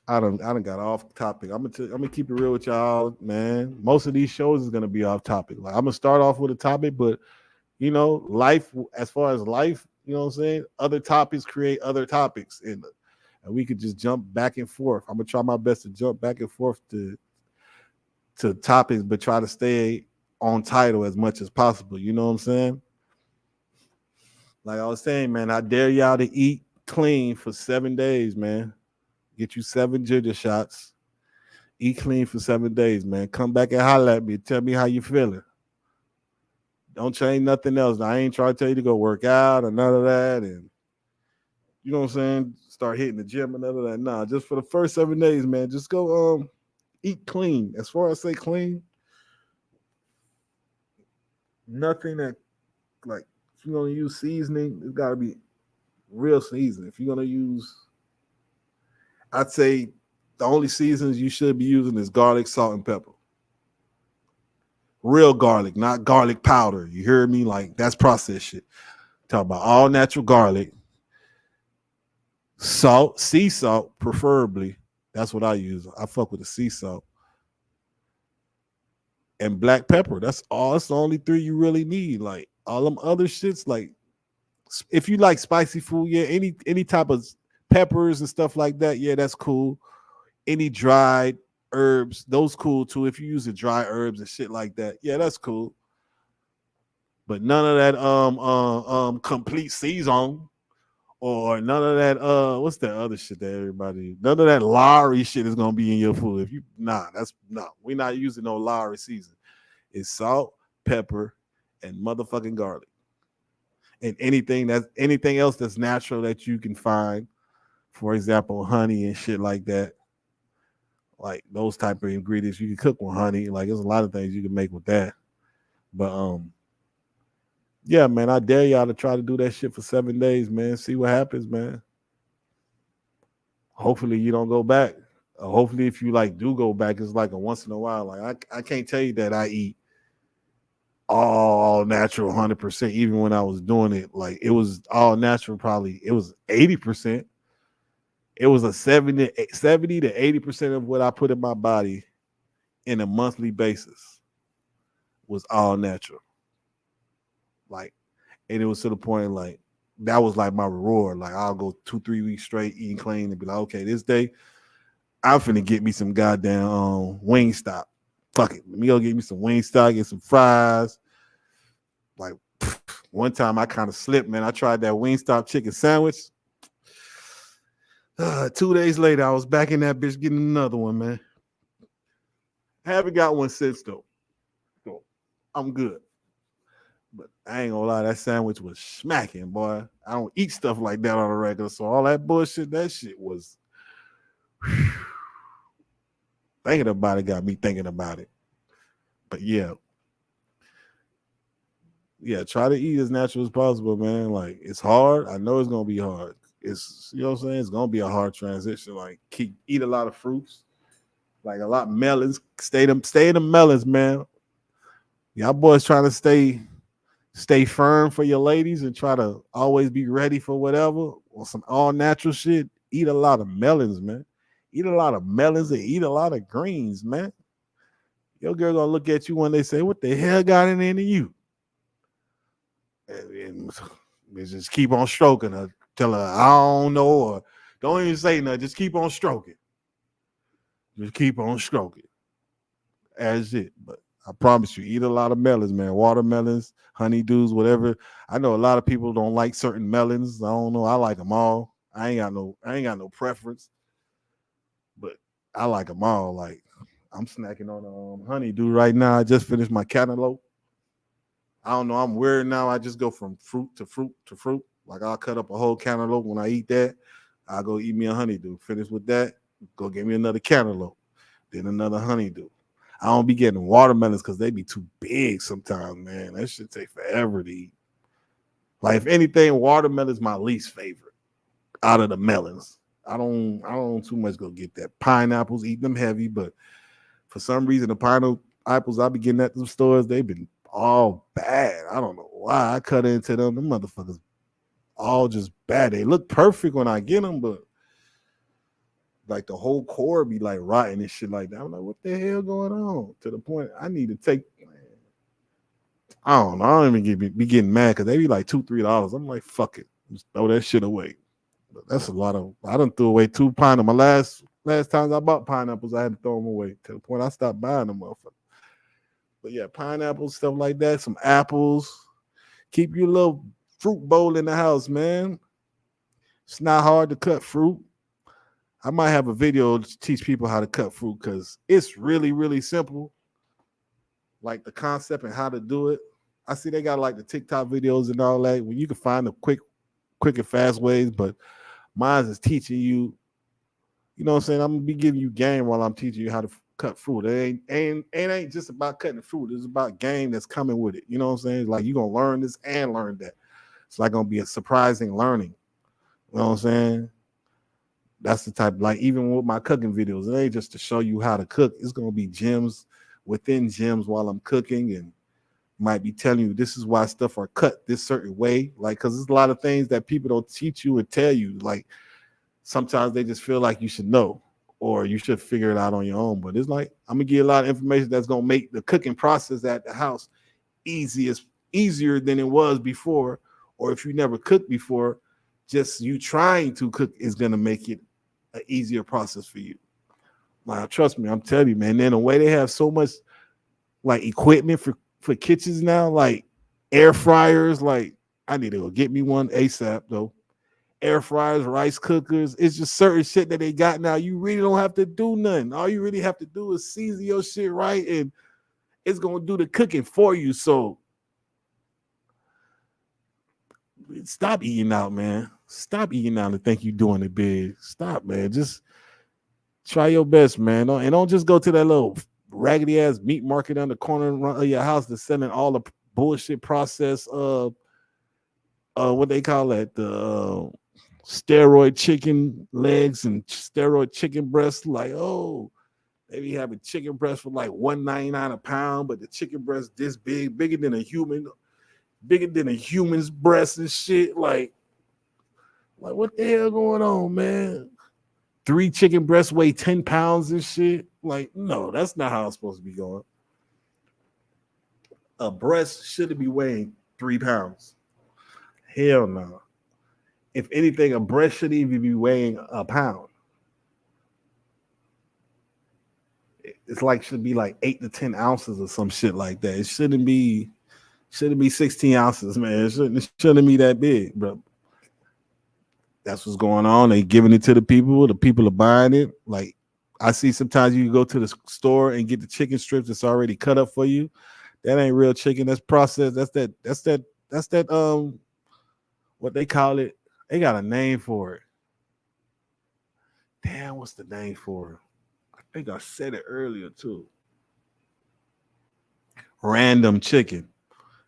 I done got off topic. I'm gonna keep it real with y'all, man. Most of these shows is gonna be off topic. Like I'm gonna start off with a topic, but you know, life as far as life, you know what I'm saying? Other topics create other topics, and we could just jump back and forth. I'm gonna try my best to jump back and forth to topics, but try to stay on title as much as possible. You know what I'm saying? Like I was saying, man, I dare y'all to eat clean for 7 days, man. Get you 7 ginger shots. Eat clean for 7 days, man. Come back and holler at me. Tell me how you feeling. Don't change nothing else. I ain't trying to tell you to go work out or none of that. And you know what I'm saying? Start hitting the gym and none of that. Nah, just for the first 7 days, man. Just go eat clean. As far as say clean, nothing that like if you're gonna use seasoning, it's gotta be real seasoning. If you're gonna use, I'd say the only seasons you should be using is garlic, salt, and pepper. Real garlic, not garlic powder. You hear me? Like that's processed shit. Talk about all natural garlic, salt, sea salt, preferably. That's what I use. I fuck with the sea salt and black pepper. That's all. That's the only 3 you really need. Like All them other shits, like if you like spicy food, yeah, any type of peppers and stuff like that, yeah, that's cool. Any dried herbs, those cool too. If you use the dry herbs and shit like that, yeah, that's cool. But none of that complete season or none of that what's that other shit that everybody, none of that Lowry shit is gonna be in your food. If you that's no, we're not using no Lowry season. It's salt, pepper, and motherfucking garlic. And anything else that's natural that you can find, for example, honey and shit like that. Like those type of ingredients you can cook with honey. Like there's a lot of things you can make with that. But yeah, man, I dare y'all to try to do that shit for 7 days, man. See what happens, man. Hopefully you don't go back. Hopefully if you like do go back, it's like a once in a while. Like I can't tell you that I eat all natural 100%. Even when I was doing it, like it was all natural. Probably it was 80%. It was a 70 to 80% of what I put in my body in a monthly basis was all natural. Like, and it was to the point like that was like my reward. Like I'll go 2-3 weeks straight eating clean and be like, okay, this day I'm finna get me some goddamn Wingstop. Fuck it, let me go get me some Wingstop, get some fries. Like one time I kind of slipped, man. I tried that Wingstop chicken sandwich. 2 days later, I was back in that bitch getting another one, man. I haven't got one since though. So I'm good. But I ain't gonna lie, that sandwich was smacking, boy. I don't eat stuff like that on a regular. So all that bullshit, that shit was thinking about it got me thinking about it. But yeah. Yeah, try to eat as natural as possible, man. Like it's hard. I know it's gonna be hard. It's you know what I'm saying? It's gonna be a hard transition. Like eat a lot of fruits, like a lot of melons. Stay in the melons, man. Y'all boys trying to stay firm for your ladies and try to always be ready for whatever or some all natural shit. Eat a lot of melons, man. Eat a lot of melons and eat a lot of greens, man. Your girl gonna look at you when they say, "What the hell got in into you?" And just keep on stroking her. Tell her, I don't know, or don't even say nothing. Just keep on stroking. Just keep on stroking. That's it. But I promise you, eat a lot of melons, man. Watermelons, honeydews, whatever. I know a lot of people don't like certain melons. I don't know. I like them all. I ain't got no preference. But I like them all. Like I'm snacking on honeydew right now. I just finished my cantaloupe. I don't know. I'm weird now. I just go from fruit to fruit to fruit. Like I'll cut up a whole cantaloupe. When I eat that, I'll go eat me a honeydew. Finish with that, go get me another cantaloupe, then another honeydew. I don't be getting watermelons because they be too big sometimes, man. That shit take forever to eat. Like if anything, watermelon's my least favorite out of the melons. I don't too much go get that. Pineapples, eat them heavy, but for some reason the pineapples I be getting at the stores, they've been all bad. I don't know why I cut into them. Them motherfuckers all just bad. They look perfect when I get them, but like the whole core be like rotten and shit like that. I'm like, what the hell going on? To the point I need to take. I don't know. I don't even be getting mad because they be like $2-3. I'm like, fuck it, just throw that shit away. But that's a lot of. I done threw away 2 pineapples. My last times I bought pineapples, I had to throw them away to the point I stopped buying them, motherfucker. But yeah, pineapples, stuff like that. Some apples. Keep your little fruit bowl in the house, man. It's not hard to cut fruit. I might have a video to teach people how to cut fruit because it's really, really simple. Like the concept and how to do it. I see they got like the TikTok videos and all that when you can find the quick and fast ways, but mine is teaching you, you know what I'm saying? I'm gonna be giving you game while I'm teaching you how to cut fruit. It ain't just about cutting fruit. It's about game that's coming with it. You know what I'm saying? Like you're gonna learn this and learn that. It's like gonna be a surprising learning. You know what I'm saying? That's the type, like even with my cooking videos, it ain't just to show you how to cook. It's gonna be gems within gems while I'm cooking, and might be telling you this is why stuff are cut this certain way. Like, because there's a lot of things that people don't teach you and tell you. Like sometimes they just feel like you should know or you should figure it out on your own. But it's like I'm gonna give you a lot of information that's gonna make the cooking process at the house easiest easier than it was before, or if you never cooked before, just you trying to cook is gonna make it an easier process for you. Like, trust me, I'm telling you, man. Then the way they have so much like equipment for kitchens now, like air fryers, like I need to go get me one ASAP though. Air fryers, rice cookers. It's just certain shit that they got now. You really don't have to do nothing. All you really have to do is season your shit right, and it's gonna do the cooking for you. So stop eating out, man. Stop eating out and think you're doing it big. Stop, man. Just try your best, man. And don't just go to that little raggedy ass meat market on the corner of your house that's selling all the bullshit processed what they call it, the steroid chicken legs and steroid chicken breasts. Like, oh, they be having chicken breast for like $1.99 a pound, but the chicken breast this big, bigger than a human's breast and shit. Like what the hell going on, man? 3 chicken breasts weigh 10 pounds and shit. Like, no, that's not how it's supposed to be going. A breast shouldn't be weighing 3 pounds. Hell no. If anything, a breast shouldn't even be weighing a pound. It's like should be like 8 to 10 ounces or some shit like that. It shouldn't be 16 ounces, man. It shouldn't be that big, bro. That's what's going on. They giving it to the people. The people are buying it. Like I see sometimes you go to the store and get the chicken strips that's already cut up for you. That ain't real chicken. That's processed. That's that what they call it. They got a name for it. Damn, what's the name for it? I think I said it earlier too. Random chicken.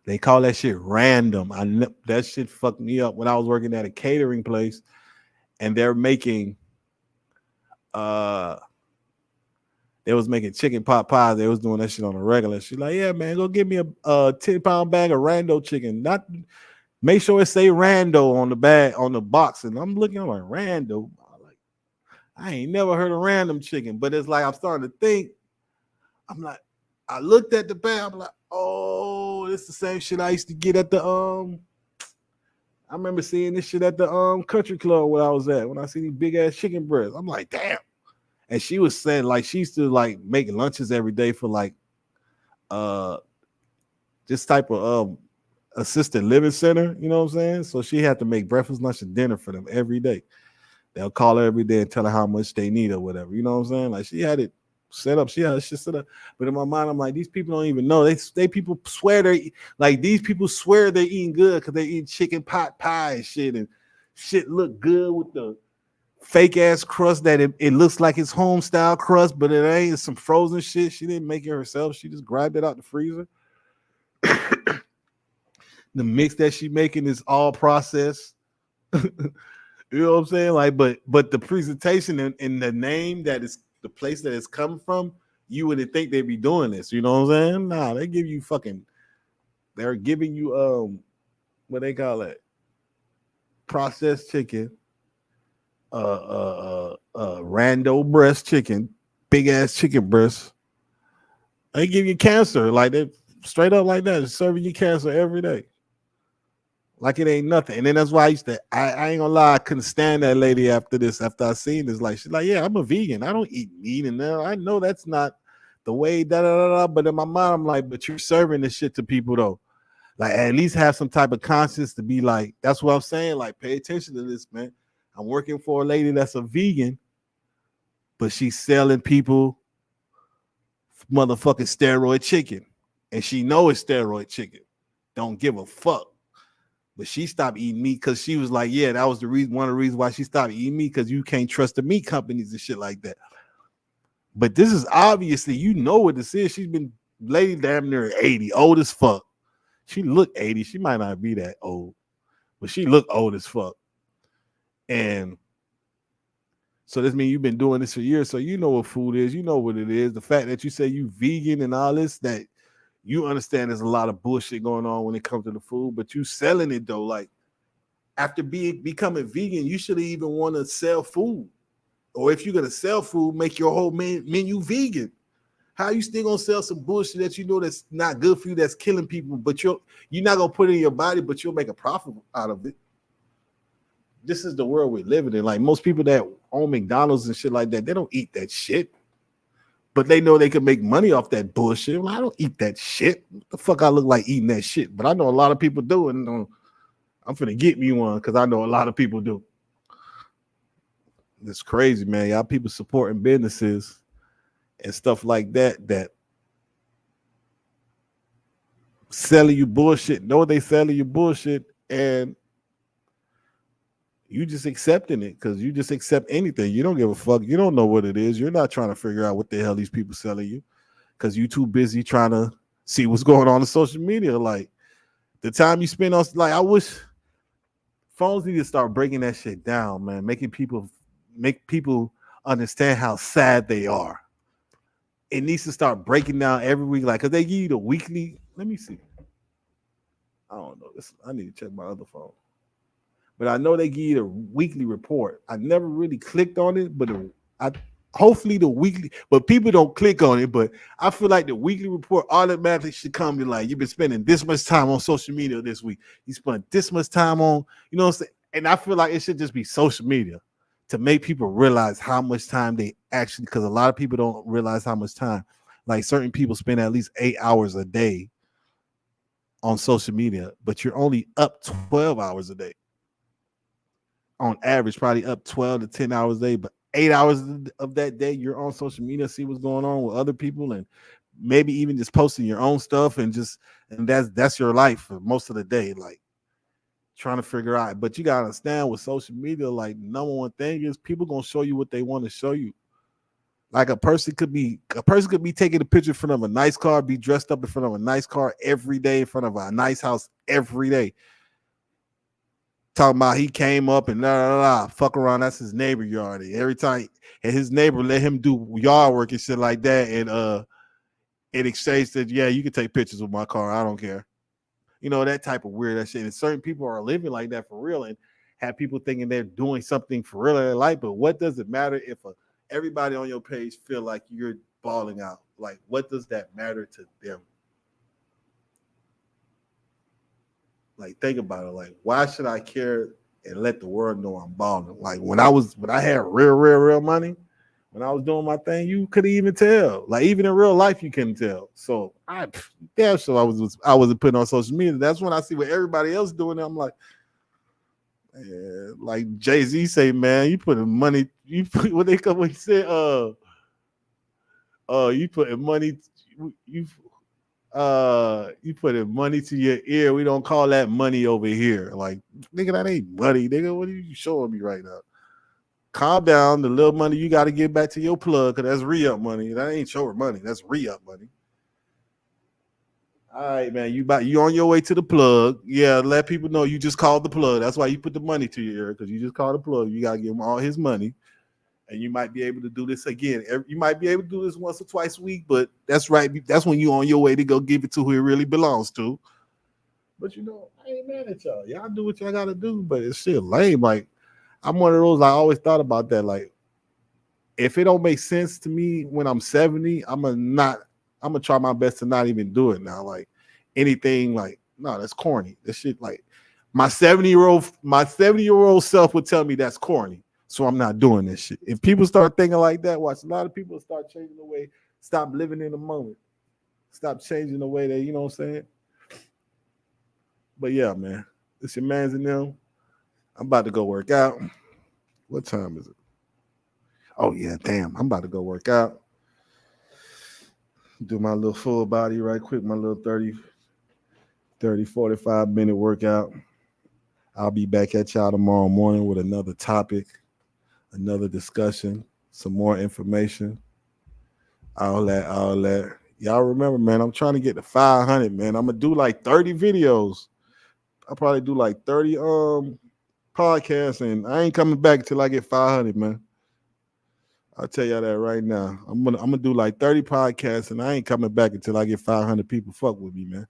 They call that shit random. That shit fucked me up when I was working at a catering place, and they're making, they was making chicken pot pies. They was doing that shit on a regular. She's like, yeah, man, go get me a 10-pound bag of rando chicken. Not make sure it say rando on the bag on the box. And I'm looking, I'm like, rando. I ain't never heard of random chicken, but it's like I'm starting to think. I'm like, I looked at the bag. I'm like, oh, it's the same shit I used to get at the I remember seeing this shit at the country club where I was at when I see these big ass chicken breasts. I'm like, damn. And she was saying like she used to like make lunches every day for like this type of assisted living center, you know what I'm saying? So she had to make breakfast, lunch, and dinner for them every day. They'll call her every day and tell her how much they need or whatever. You know what I'm saying? Like she had it set up. She had it set up. But in my mind, I'm like, these people don't even know. They people swear these people swear they're eating good because they eat chicken pot pie and shit, and shit look good with the fake ass crust that it looks like it's home style crust, but it ain't. It's some frozen shit. She didn't make it herself. She just grabbed it out the freezer. The mix that she making is all processed. You know what I'm saying? Like, but the presentation and the name that is the place that it's coming from, you wouldn't think they'd be doing this. You know what I'm saying? Nah, they give you they're giving you what they call it, processed chicken, rando breast chicken, big ass chicken breast. They give you cancer, like they straight up like that, serving you cancer every day. Like it ain't nothing. And then that's why I ain't gonna lie, I couldn't stand that lady after I seen this. Like she's like, yeah, I'm a vegan. I don't eat meat. And now I know that's not the way, but in my mind, I'm like, but you're serving this shit to people though. Like at least have some type of conscience to be like, that's what I'm saying. Like, pay attention to this, man. I'm working for a lady that's a vegan, but she's selling people motherfucking steroid chicken. And she know it's steroid chicken. Don't give a fuck. But she stopped eating meat because she was like, yeah, that was the reason, one of the reasons why she stopped eating meat, because you can't trust the meat companies and shit like that. But this is obviously, you know what this is. She's been lady damn near 80, old as fuck. She looked 80. She might not be that old, but she looked old as fuck. And so this means you've been doing this for years. So you know what food is. You know what it is. The fact that you say you vegan and all this, that you understand there's a lot of bullshit going on when it comes to the food, but you selling it though. Like after becoming vegan, you should even want to sell food. Or if you're going to sell food, make your whole menu vegan. How you still gonna sell some bullshit that you know that's not good for you, that's killing people, but you're not gonna put it in your body, but you'll make a profit out of it? This is the world we're living in. Like most people that own McDonald's and shit like that, they don't eat that shit, but they know they can make money off that bullshit. Well, I don't eat that shit. What the fuck I look like eating that shit? But I know a lot of people do, and I'm finna get me one because I know a lot of people do. It's crazy, man. Y'all people supporting businesses and stuff like that selling you bullshit. Know they selling you bullshit, and you just accepting it because you just accept anything. You don't give a fuck. You don't know what it is. You're not trying to figure out what the hell these people selling you because you too busy trying to see what's going on social media. Like the time you spend on, like, I wish phones need to start breaking that shit down, man. Make people understand how sad they are. It needs to start breaking down every week, like, because they give you the weekly. Let me see. I don't know. I need to check my other phone. But I know they give you the weekly report. I never really clicked on it, but hopefully the weekly, but people don't click on it. But I feel like the weekly report automatically should come to like, you've been spending this much time on social media this week. You spent this much time on, you know what I'm saying? And I feel like it should just be social media to make people realize how much time they actually, because a lot of people don't realize how much time. Like certain people spend at least 8 hours a day on social media, but you're only up 12 hours a day. On average, probably up 12 to 10 hours a day, but 8 hours of that day, you're on social media, see what's going on with other people, and maybe even just posting your own stuff, and that's your life for most of the day, like trying to figure out. But you gotta understand with social media, like number one thing is people gonna show you what they want to show you. Like a person could be taking a picture in front of a nice car, be dressed up in front of a nice car every day, in front of a nice house every day. Talking about he came up and fuck around. That's his neighbor yard. Every time, and his neighbor let him do yard work and shit like that. And in exchange said, yeah, you can take pictures with my car. I don't care. You know, that type of weird that shit. And certain people are living like that for real and have people thinking they're doing something for real in their life. But what does it matter if everybody on your page feel like you're balling out? Like, what does that matter to them? Like, think about it. Like, why should I care and let the world know I'm balling? Like, when I had real money, when I was doing my thing, you couldn't even tell. Like, even in real life, you couldn't tell. So I wasn't putting on social media. That's when I see what everybody else doing. I'm like, yeah, like Jay-Z say, man, you putting money. You put what they come when he said, you putting money. You putting money to your ear. We don't call that money over here. Like, nigga, that ain't money, nigga. What are you showing me right now? Calm down. The little money you got to get back to your plug, because that's re-up money. That ain't your money. That's re-up money. All right, man. You on your way to the plug. Yeah, let people know you just called the plug. That's why you put the money to your ear, because you just called the plug. You got to give him all his money. And you might be able to do this again. You might be able to do this once or twice a week, but that's right. That's when you're on your way to go give it to who it really belongs to. But you know, I ain't mad at y'all. Y'all do what y'all got to do, but it's still lame. Like, I'm one of those, I always thought about that. Like, if it don't make sense to me when I'm 70, I'm gonna try my best to not even do it now. Like, anything like, no, that's corny. This shit, like, my 70-year-old self would tell me that's corny. So I'm not doing this shit. If people start thinking like that, watch a lot of people start changing the way, stop living in the moment, stop changing the way that, you know what I'm saying? But yeah, man, it's your man's and them. I'm about to go work out. What time is it? Oh yeah, damn. I'm about to go work out. Do my little full body right quick, my little 30, 45-minute workout. I'll be back at y'all tomorrow morning with another topic, another discussion, some more information. All that. Y'all remember, man, I'm trying to get to 500, man. I'm gonna do like 30 videos. I'll probably do like 30 podcasts, and I ain't coming back until I get 500, man. I'll tell y'all that right now. I'm gonna do like 30 podcasts, and I ain't coming back until I get 500 people fuck with me, man.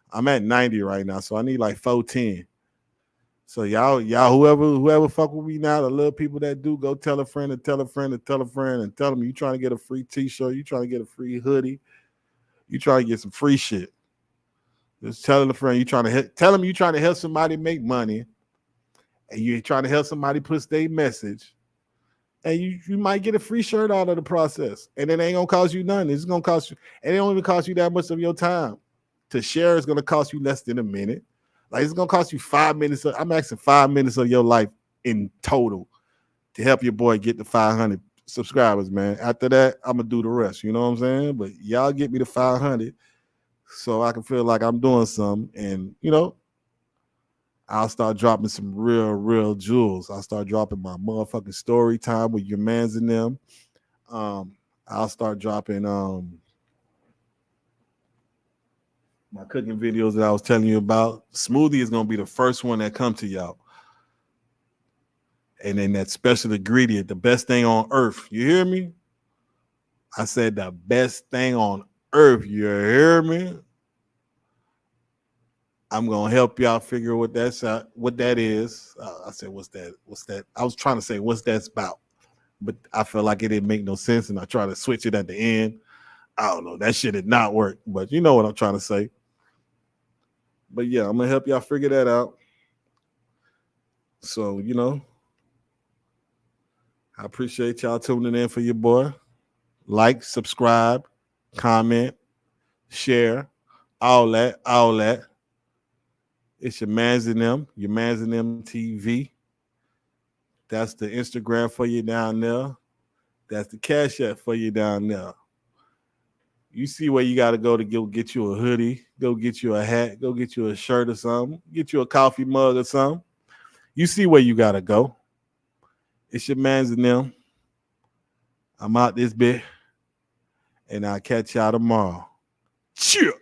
I'm at 90 right now, so I need like 410. So y'all, whoever fuck with me now, the little people that do, go tell a friend and tell a friend and tell a friend and tell them you trying to get a free t-shirt, you trying to get a free hoodie, you trying to get some free shit. Just telling a friend you trying to tell them you trying to help somebody make money, and you trying to help somebody push their message, and you might get a free shirt out of the process, and it ain't gonna cost you nothing. It's gonna cost you, and it don't even cost you that much of your time. To share is gonna cost you less than a minute. Like it's gonna cost you 5 minutes. I'm asking 5 minutes of your life in total to help your boy get to 500 subscribers, man. After that, I'm gonna do the rest. You know what I'm saying? But y'all get me to 500 so I can feel like I'm doing something, and I'll start dropping some real jewels. I'll start dropping my motherfucking story time with your mans in them. I'll start dropping my cooking videos that I was telling you about. Smoothie is gonna be the first one that come to y'all. And then that special ingredient, the best thing on earth. You hear me? I said the best thing on earth. You hear me? I'm gonna help y'all figure what that is. I said, what's that? I was trying to say what's that's about, but I felt like it didn't make no sense, and I tried to switch it at the end. I don't know. That shit did not work, but you know what I'm trying to say. But yeah, I'm gonna help y'all figure that out. So I appreciate y'all tuning in for your boy. Like, subscribe, comment, share, all that. It's your mans in them TV. That's the Instagram for you down there. That's the Cash App for you down there. You see where you got to go to go get you a hoodie, go get you a hat, go get you a shirt or something, get you a coffee mug or something. You see where you got to go. It's your mans in them. I'm out this bit, and I'll catch y'all tomorrow. Cheers.